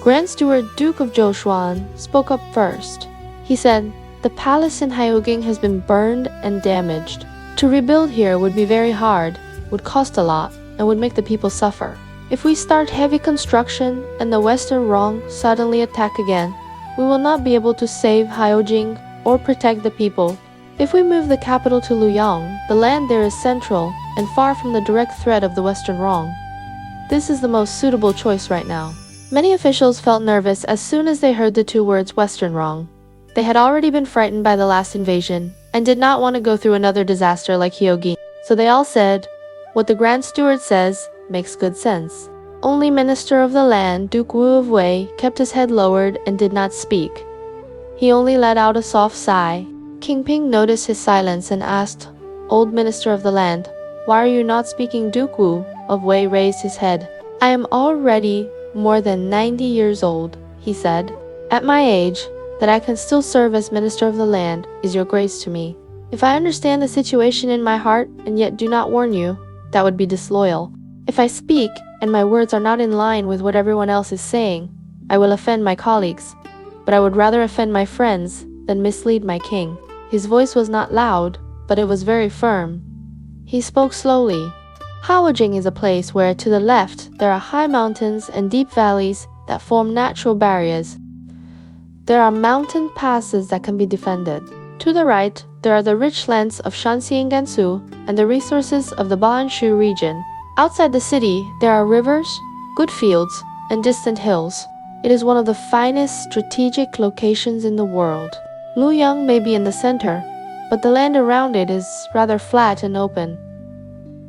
Speaker 2: Grand Steward Duke of Zhou spoke up first. He said, "The palace in Haojing has been burned and damaged. To rebuild here would be very hard, would cost a lot, and would make the people suffer. If we start heavy construction and the Western Rong suddenly attack again, we will not be able to save Haojing or protect the people. If we move the capital to Luoyang, the land there is central and far from the direct threat of the Western Rong. This is the most suitable choice right now." Many officials felt nervous as soon as they heard the 2 words Western Rong. They had already been frightened by the last invasion and did not want to go through another disaster like Haojing. So they all said, "What the Grand Steward says makes good sense." Only Minister of the Land, Duke Wu of Wei, kept his head lowered and did not speak. He only let out a soft sigh. King Ping noticed his silence and asked, "Old Minister of the Land, why are you not speaking?" Duke Wu of Wei raised his head. "I am already more than 90 years old," he said. "At my age, that I can still serve as Minister of the Land is your grace to me. If I understand the situation in my heart and yet do not warn you, that would be disloyal. If I speak and my words are not in line with what everyone else is saying, I will offend my colleagues. But I would rather offend my friends than mislead my king." His voice was not loud, but it was very firm. He spoke slowly. Haojing is a place where, to the left, there are high mountains and deep valleys that form natural barriers. There are mountain passes that can be defended. To the right, there are the rich lands of Shanxi and Gansu and the resources of the Banshu region. Outside the city, there are rivers, good fields, and distant hills. It is one of the finest strategic locations in the world. Luoyang may be in the center, but the land around it is rather flat and open.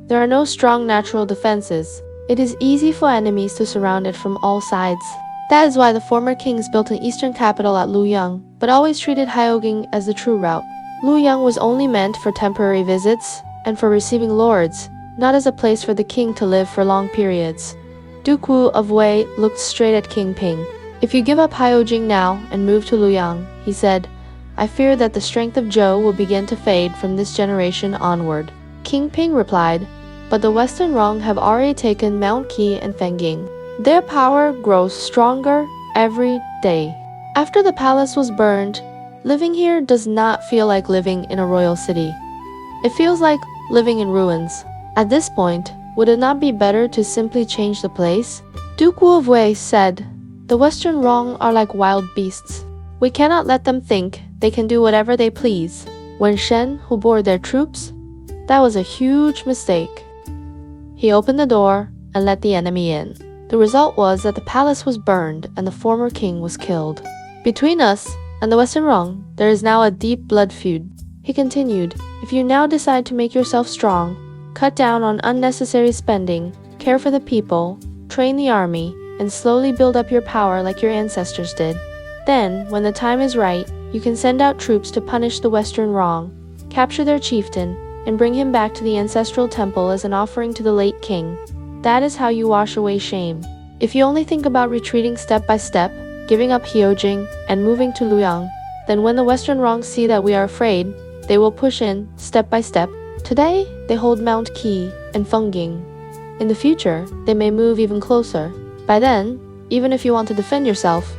Speaker 2: There are no strong natural defenses. It is easy for enemies to surround it from all sides. That is why the former kings built an eastern capital at Luoyang, but always treated Haojing as the true route. Luoyang was only meant for temporary visits, and for receiving lords, not as a place for the king to live for long periods. Duke Wu of Wei looked straight at King Ping. If you give up Haojing now and move to Luoyang, he said, I fear that the strength of Zhou will begin to fade from this generation onward. King Ping replied, but the Western Rong have already taken Mount Qi and Fengying. Their power grows stronger every day. After the palace was burned, living here does not feel like living in a royal city. It feels like living in ruins. At this point, would it not be better to simply change the place? Duke Wu of Wei said, the Western Rong are like wild beasts. We cannot let them think they can do whatever they please. When Shen, who bore their troops, that was a huge mistake. He opened the door and let the enemy in. The result was that the palace was burned and the former king was killed. Between us and the Western Rong, there is now a deep blood feud. He continued, if you now decide to make yourself strong, cut down on unnecessary spending, care for the people, train the army, and slowly build up your power like your ancestors did, then, when the time is right, you can send out troops to punish the Western Rong, capture their chieftain, and bring him back to the ancestral temple as an offering to the late king. That is how you wash away shame. If you only think about retreating step by step, giving up Haojing, and moving to Luoyang, then when the Western Rong see that we are afraid, they will push in, step by step. Today, they hold Mount Qi and Fengying. In the future, they may move even closer. By then, even if you want to defend yourself,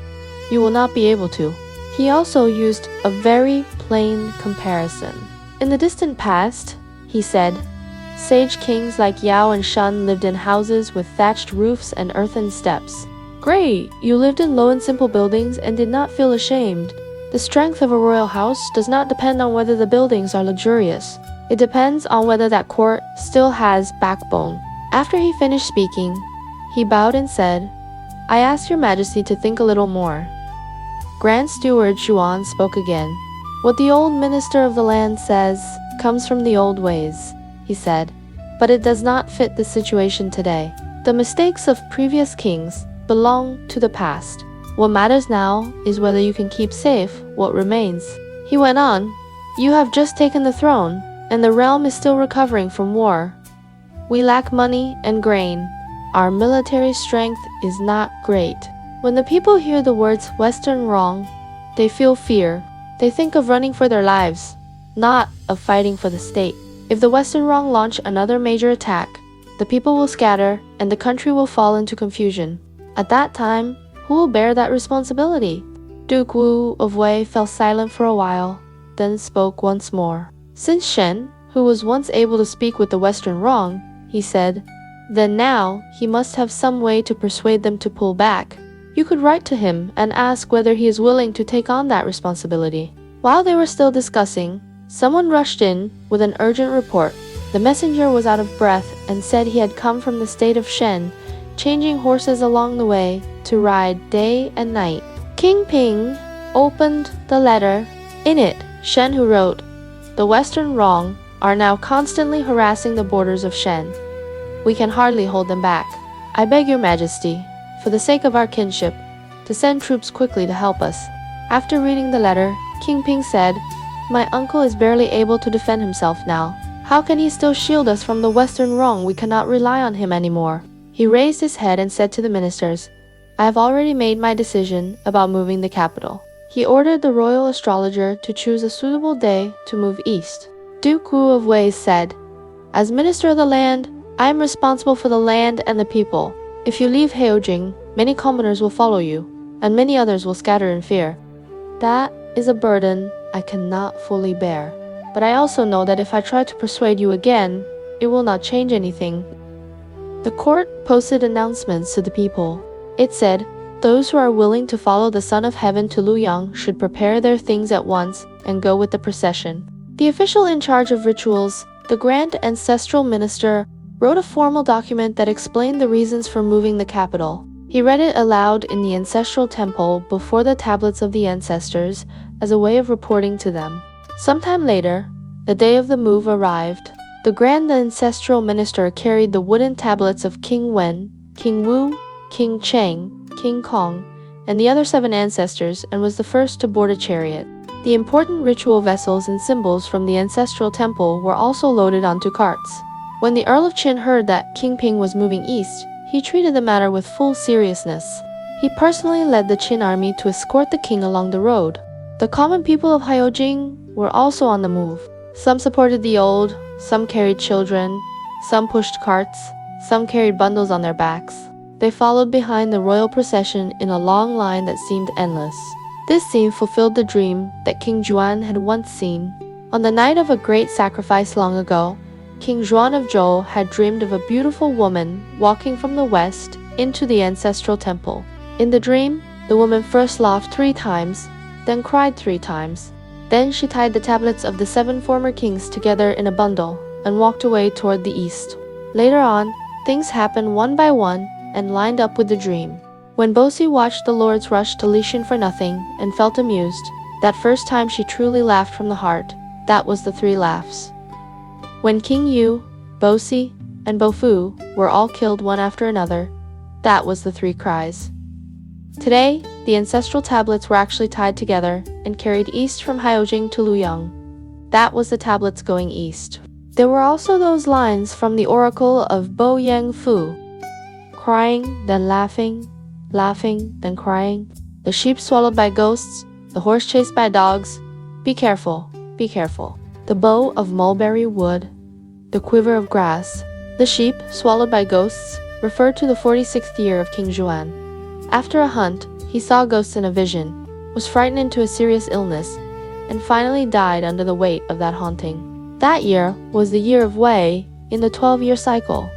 Speaker 2: you will not be able to. He also used a very plain comparison. In the distant past, he said, sage kings like Yao and Shun lived in houses with thatched roofs and earthen steps. Great, you lived in low and simple buildings and did not feel ashamed. The strength of a royal house does not depend on whether the buildings are luxurious. It depends on whether that court still has backbone. After he finished speaking, he bowed and said, I ask your majesty to think a little more. Grand Steward Xuan spoke again. What the old minister of the land says comes from the old ways, he said, but it does not fit the situation today. The mistakes of previous kings belong to the past. What matters now is whether you can keep safe what remains. He went on, you have just taken the throne, and the realm is still recovering from war. We lack money and grain. Our military strength is not great. When the people hear the words Western Rong, they feel fear. They think of running for their lives, not of fighting for the state. If the Western Rong launch another major attack, the people will scatter and the country will fall into confusion. At that time, who will bear that responsibility? Duke Wu of Wei fell silent for a while, then spoke once more. Since Shen, who was once able to speak with the Western Rong, he said, then now he must have some way to persuade them to pull back. You could write to him and ask whether he is willing to take on that responsibility. While they were still discussing, someone rushed in with an urgent report. The messenger was out of breath and said he had come from the state of Shen, changing horses along the way to ride day and night. King Ping opened the letter. In it, Shen Hu wrote, the Western Rong are now constantly harassing the borders of Shen. We can hardly hold them back. I beg your majesty, for the sake of our kinship, to send troops quickly to help us. After reading the letter, King Ping said, my uncle is barely able to defend himself now. How can he still shield us from the Western Rong? We cannot rely on him anymore. He raised his head and said to the ministers, I have already made my decision about moving the capital. He ordered the royal astrologer to choose a suitable day to move east. Duke Wu of Wei said, as minister of the land, I am responsible for the land and the people. If you leave Haojing, many commoners will follow you, and many others will scatter in fear. That is a burden I cannot fully bear. But I also know that if I try to persuade you again, it will not change anything. The court posted announcements to the people. It said, those who are willing to follow the Son of Heaven to Luoyang should prepare their things at once and go with the procession. The official in charge of rituals, the Grand Ancestral Minister, wrote a formal document that explained the reasons for moving the capital. He read it aloud in the ancestral temple before the tablets of the ancestors as a way of reporting to them. Sometime later, the day of the move arrived. The Grand Ancestral Minister carried the wooden tablets of King Wen, King Wu, King Cheng, King Kong, and the other 7 ancestors and was the first to board a chariot. The important ritual vessels and symbols from the ancestral temple were also loaded onto carts. When the Earl of Qin heard that King Ping was moving east, he treated the matter with full seriousness. He personally led the Qin army to escort the king along the road. The common people of Haojing were also on the move. Some supported the old, some carried children, some pushed carts, some carried bundles on their backs. They followed behind the royal procession in a long line that seemed endless. This scene fulfilled the dream that King Juan had once seen. On the night of a great sacrifice long ago, King Juan of Zhou had dreamed of a beautiful woman walking from the west into the ancestral temple. In the dream, the woman first laughed 3 times, then cried 3 times. Then she tied the tablets of the 7 former kings together in a bundle and walked away toward the east. Later on, things happened one by one and lined up with the dream. When Bosi watched the lords rush to Lishan for nothing and felt amused, that first time she truly laughed from the heart. That was the 3 laughs. When King Yu, Bosi, and Bofu were all killed one after another, that was the 3 cries. Today, the ancestral tablets were actually tied together and carried east from Haojing to Luoyang. That was the tablets going east. There were also those lines from the oracle of Bo Yang Fu. Crying, then laughing, laughing, then crying. The sheep swallowed by ghosts, the horse chased by dogs. Be careful, be careful. The bow of mulberry wood, the quiver of grass. The sheep, swallowed by ghosts, referred to the 46th year of King Juan. After a hunt, he saw ghosts in a vision, was frightened into a serious illness, and finally died under the weight of that haunting. That year was the year of Wei in the 12-year cycle,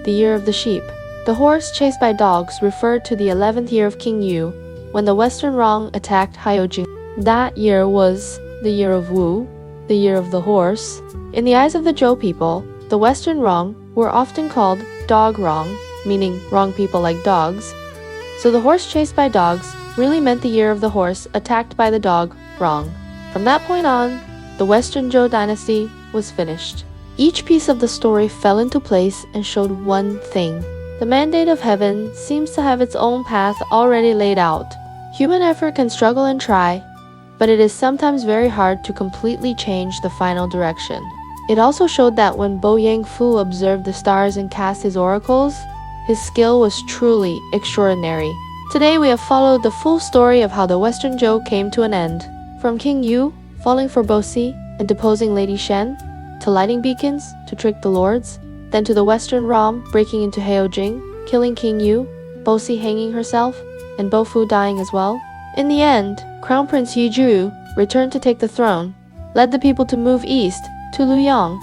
Speaker 2: the year of the sheep. The horse chased by dogs referred to the 11th year of King Yu, when the Western Rong attacked Haojing. That year was the year of Wu, the year of the horse. In the eyes of the Zhou people, the Western Rong were often called dog Rong, meaning wrong people like dogs. So the horse chased by dogs really meant the year of the horse attacked by the dog Rong. From that point on, the Western Zhou dynasty was finished. Each piece of the story fell into place and showed one thing. The mandate of heaven seems to have its own path already laid out. Human effort can struggle and try, but it is sometimes very hard to completely change the final direction. It also showed that when Bo Yang Fu observed the stars and cast his oracles, his skill was truly extraordinary. Today we have followed the full story of how the Western Zhou came to an end. From King Yu falling for Bosi and deposing Lady Shen, to lighting beacons to trick the lords, then to the Western Rong breaking into Haojing, killing King Yu, Bosi hanging herself, and Bofu dying as well. In the end, Crown Prince Zhou returned to take the throne, led the people to move east to Luoyang,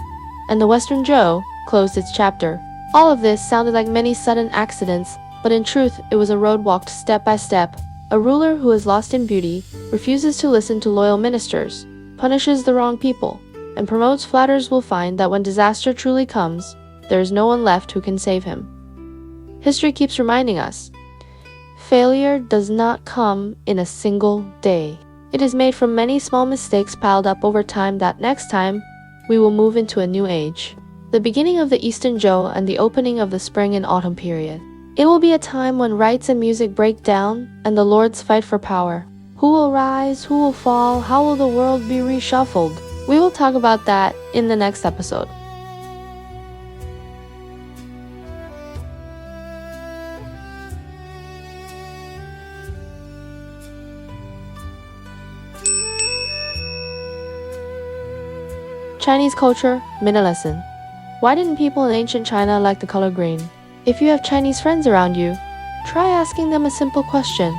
Speaker 2: and the Western Zhou closed its chapter. All of this sounded like many sudden accidents, but in truth it was a road walked step by step. A ruler who is lost in beauty, refuses to listen to loyal ministers, punishes the wrong people, and promotes flatterers will find that when disaster truly comes, there is no one left who can save him. History keeps reminding us, failure does not come in a single day. It is made from many small mistakes piled up over time that next time, we will move into a new age. The beginning of the Eastern Zhou and the opening of the spring and autumn period. It will be a time when rites and music break down and the lords fight for power. Who will rise? Who will fall? How will the world be reshuffled? We will talk about that in the next episode. Chinese culture, minute lesson. Why didn't people in ancient China like the color green? If you have Chinese friends around you, try asking them a simple question.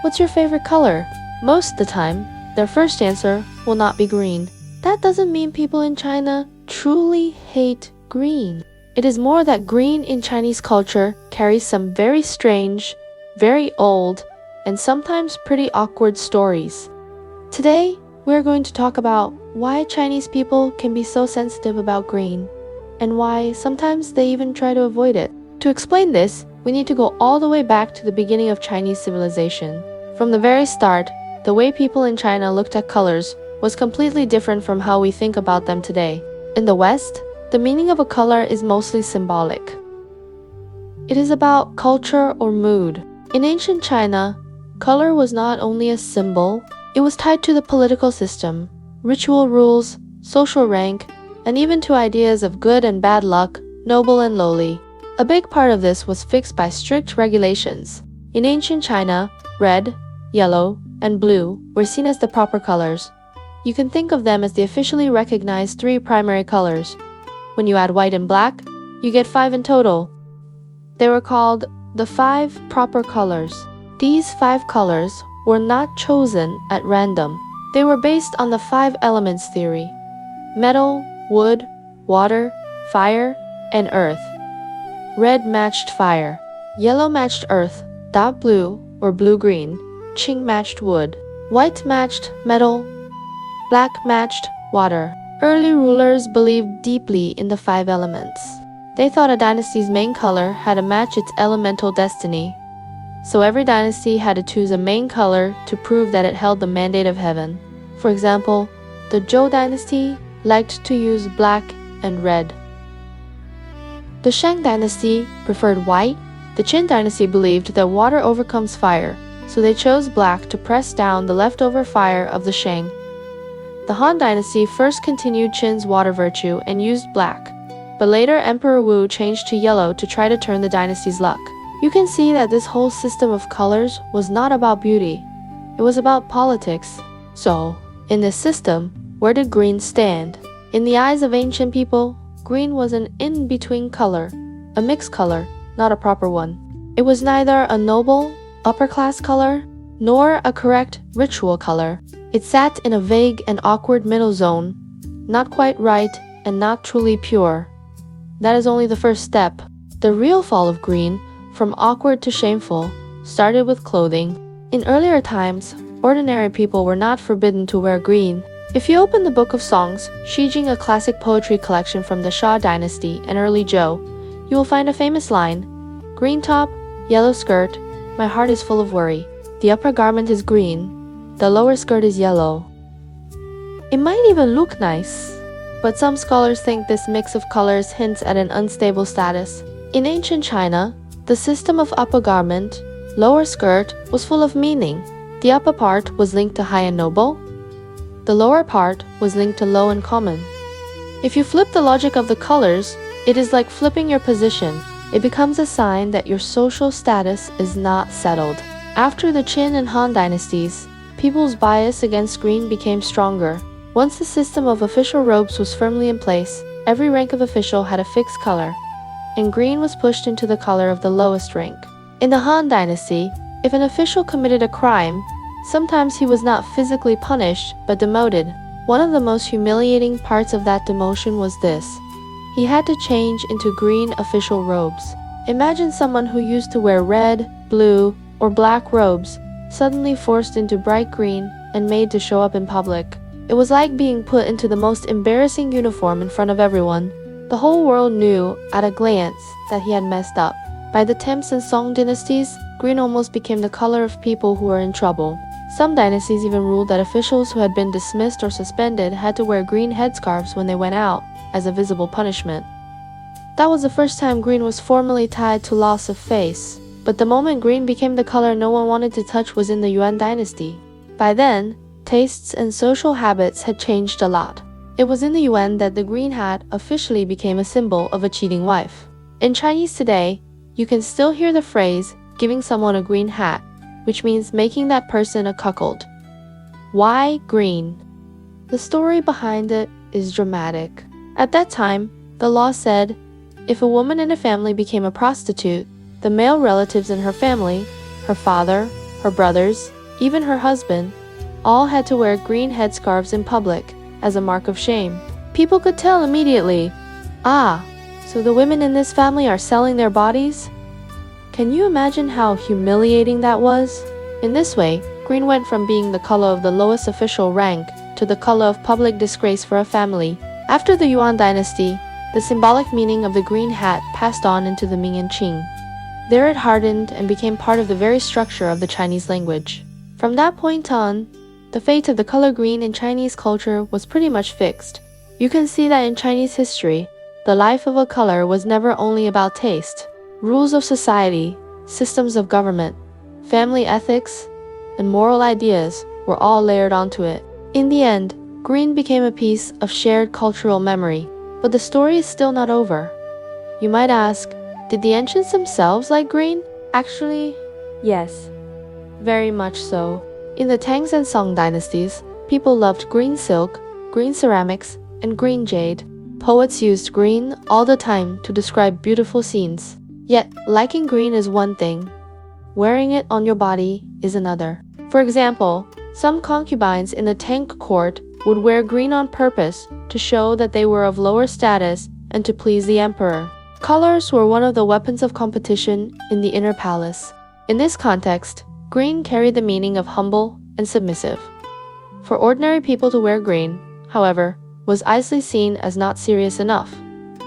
Speaker 2: What's your favorite color? Most of the time, their first answer will not be green. That doesn't mean people in China truly hate green. It is more that green in Chinese culture carries some very strange, very old, and sometimes pretty awkward stories. Today, we're going to talk about why Chinese people can be so sensitive about green, and why sometimes they even try to avoid it. To explain this, we need to go all the way back to the beginning of Chinese civilization. From the very start, the way people in China looked at colors was completely different from how we think about them today. In the West, the meaning of a color is mostly symbolic. It is about culture or mood. In ancient China, color was not only a symbol, It was tied to the political system, ritual rules, social rank, and even to ideas of good and bad luck, noble and lowly. A big part of this was fixed by strict regulations. In ancient China, red, yellow, and blue were seen as the proper colors. You can think of them as the officially recognized 3 primary colors. When you add white and black, you get 5 in total. They were called the 5 proper colors. These 5 colors were not chosen at random. They were based on the 5 elements theory: metal, wood, water, fire, and earth. Red matched fire. Yellow matched earth. Dark blue or blue-green. Qing matched wood. White matched metal. Black matched water. Early rulers believed deeply in the 5 elements. They thought a dynasty's main color had to match its elemental destiny. So every dynasty had to choose a main color to prove that it held the mandate of heaven. For example, the Zhou dynasty liked to use black and red. The Shang dynasty preferred white. The Qin dynasty believed that water overcomes fire, so they chose black to press down the leftover fire of the Shang. The Han dynasty first continued Qin's water virtue and used black, but later Emperor Wu changed to yellow to try to turn the dynasty's luck. You can see that this whole system of colors was not about beauty. It was about politics. So, in this system, where did green stand? In the eyes of ancient people, green was an in-between color, a mixed color, not a proper one. It was neither a noble, upper-class color, nor a correct ritual color. It sat in a vague and awkward middle zone, not quite right and not truly pure. That is only the first step. The real fall of green, from awkward to shameful, started with clothing. In earlier times, ordinary people were not forbidden to wear green. If you open the Book of Songs, Haojing, a classic poetry collection from the Shah dynasty and early Zhou, you will find a famous line: green top, yellow skirt, my heart is full of worry. The upper garment is green, the lower skirt is yellow. It might even look nice, but some scholars think this mix of colors hints at an unstable status. In ancient China, the system of upper garment, lower skirt was full of meaning. The upper part was linked to high and noble. The lower part was linked to low and common. If you flip the logic of the colors, it is like flipping your position. It becomes a sign that your social status is not settled. After the Qin and Han dynasties, people's bias against green became stronger. Once the system of official robes was firmly in place, every rank of official had a fixed color, and green was pushed into the color of the lowest rank. In the Han dynasty, if an official committed a crime, sometimes he was not physically punished, but demoted. One of the most humiliating parts of that demotion was this: he had to change into green official robes. Imagine someone who used to wear red, blue, or black robes, suddenly forced into bright green and made to show up in public. It was like being put into the most embarrassing uniform in front of everyone. The whole world knew at a glance that he had messed up. By the Tang and Song dynasties, green almost became the color of people who were in trouble. Some dynasties even ruled that officials who had been dismissed or suspended had to wear green headscarves when they went out, as a visible punishment. That was the first time green was formally tied to loss of face. But the moment green became the color no one wanted to touch was in the Yuan dynasty. By then, tastes and social habits had changed a lot. It was in the Yuan that the green hat officially became a symbol of a cheating wife. In Chinese today, you can still hear the phrase, giving someone a green hat, which means making that person a cuckold. Why green? The story behind it is dramatic. At that time, the law said, if a woman in a family became a prostitute, the male relatives in her family, her father, her brothers, even her husband, all had to wear green headscarves in public as a mark of shame. People could tell immediately, ah, so the women in this family are selling their bodies? Can you imagine how humiliating that was? In this way, green went from being the color of the lowest official rank to the color of public disgrace for a family. After the Yuan dynasty, the symbolic meaning of the green hat passed on into the Ming and Qing. There it hardened and became part of the very structure of the Chinese language. From that point on, the fate of the color green in Chinese culture was pretty much fixed. You can see that in Chinese history, the life of a color was never only about taste. Rules of society, systems of government, family ethics, and moral ideas were all layered onto it. In the end, green became a piece of shared cultural memory. But the story is still not over. You might ask, did the ancients themselves like green? Actually, yes. Very much so. In the Tangs and Song dynasties, people loved green silk, green ceramics, and green jade. Poets used green all the time to describe beautiful scenes. Yet, liking green is one thing. Wearing it on your body is another. For example, some concubines in the Tang court would wear green on purpose to show that they were of lower status and to please the emperor. Colors were one of the weapons of competition in the inner palace. In this context, green carried the meaning of humble and submissive. For ordinary people to wear green, however, was easily seen as not serious enough,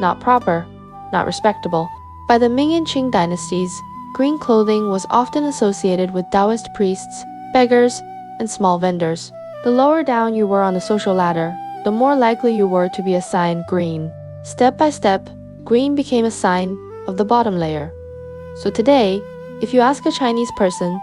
Speaker 2: not proper, not respectable. By the Ming and Qing dynasties, green clothing was often associated with Taoist priests, beggars, and small vendors. The lower down you were on the social ladder, the more likely you were to be assigned green. Step by step, green became a sign of the bottom layer. So today, if you ask a Chinese person,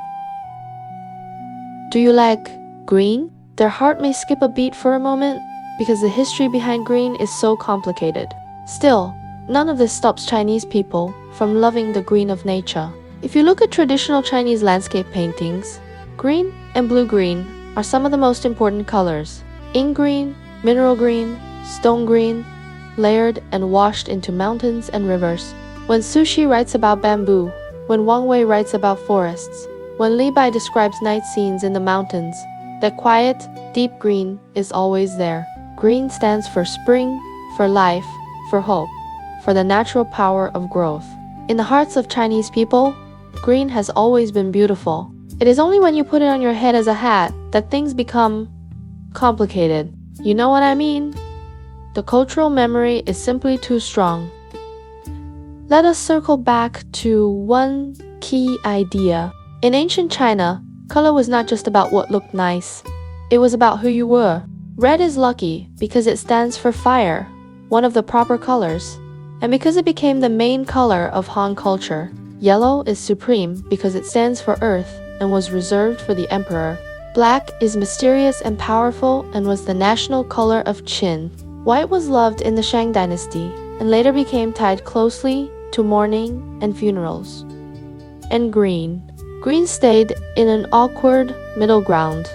Speaker 2: "Do you like green?" their heart may skip a beat for a moment because the history behind green is so complicated. Still, none of this stops Chinese people from loving the green of nature. If you look at traditional Chinese landscape paintings, green and blue-green are some of the most important colors. Ink green, mineral green, stone green, layered and washed into mountains and rivers. When Sushi writes about bamboo, when Wang Wei writes about forests, when Li Bai describes night scenes in the mountains, that quiet, deep green is always there. Green stands for spring, for life, for hope, for the natural power of growth. In the hearts of Chinese people, green has always been beautiful. It is only when you put it on your head as a hat that things become complicated. You know what I mean? The cultural memory is simply too strong. Let us circle back to one key idea. In ancient China, color was not just about what looked nice. It was about who you were. Red is lucky because it stands for fire, one of the proper colors, and because it became the main color of Han culture. Yellow is supreme because it stands for earth and was reserved for the emperor. Black is mysterious and powerful and was the national color of Qin. White was loved in the Shang dynasty and later became tied closely to mourning and funerals. And green. Green stayed in an awkward middle ground,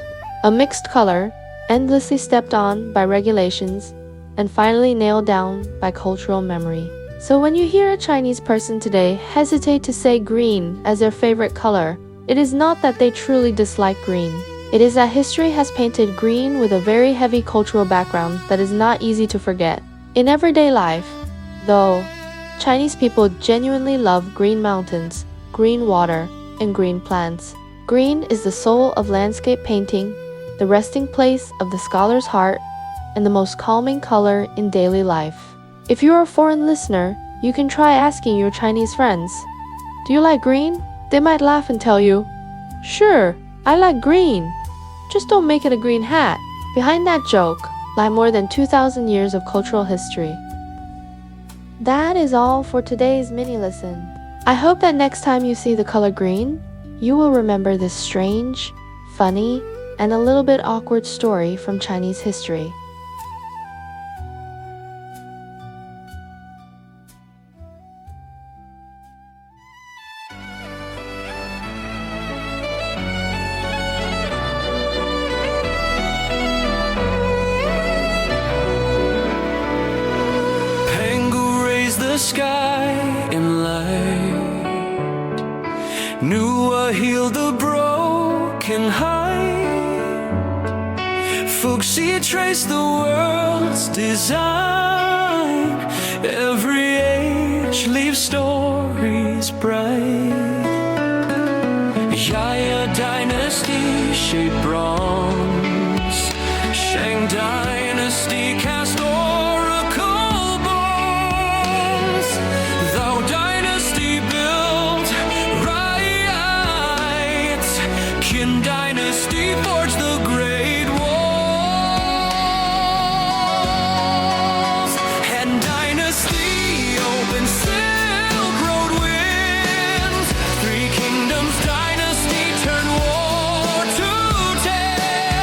Speaker 2: a mixed color, endlessly stepped on by regulations, and finally nailed down by cultural memory. So when you hear a Chinese person today hesitate to say green as their favorite color, it is not that they truly dislike green. It is that history has painted green with a very heavy cultural background that is not easy to forget. In everyday life, though, Chinese people genuinely love green mountains, green water, and green plants. Green is the soul of landscape painting, the resting place of the scholar's heart, and the most calming color in daily life. If you're a foreign listener, you can try asking your Chinese friends, "Do you like green?" They might laugh and tell you, "Sure, I like green. Just don't make it a green hat." Behind that joke lie more than 2,000 years of cultural history. That is all for today's mini lesson. I hope that next time you see the color green, you will remember this strange, funny, and a little bit awkward story from Chinese history.
Speaker 3: Sky in light, Nua healed the broken heart. Fuxi traced the world's design. Every age leaves stories bright. Yaya dynasty shaped bronze. Shang dynasty cast oracle bones. Thou dynasty built right. Qin dynasty forged the great walls. Han dynasty opened Silk Road winds. Three Kingdoms dynasty turned war to tale.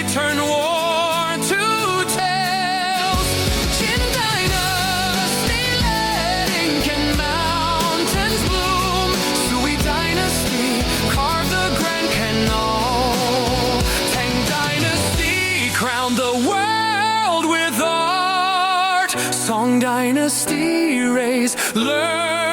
Speaker 3: turn war to tales. Qin Dynasty led ink and mountains bloom. Sui Dynasty carved the Grand Canal. Tang Dynasty crowned the world with art. Song Dynasty raised learn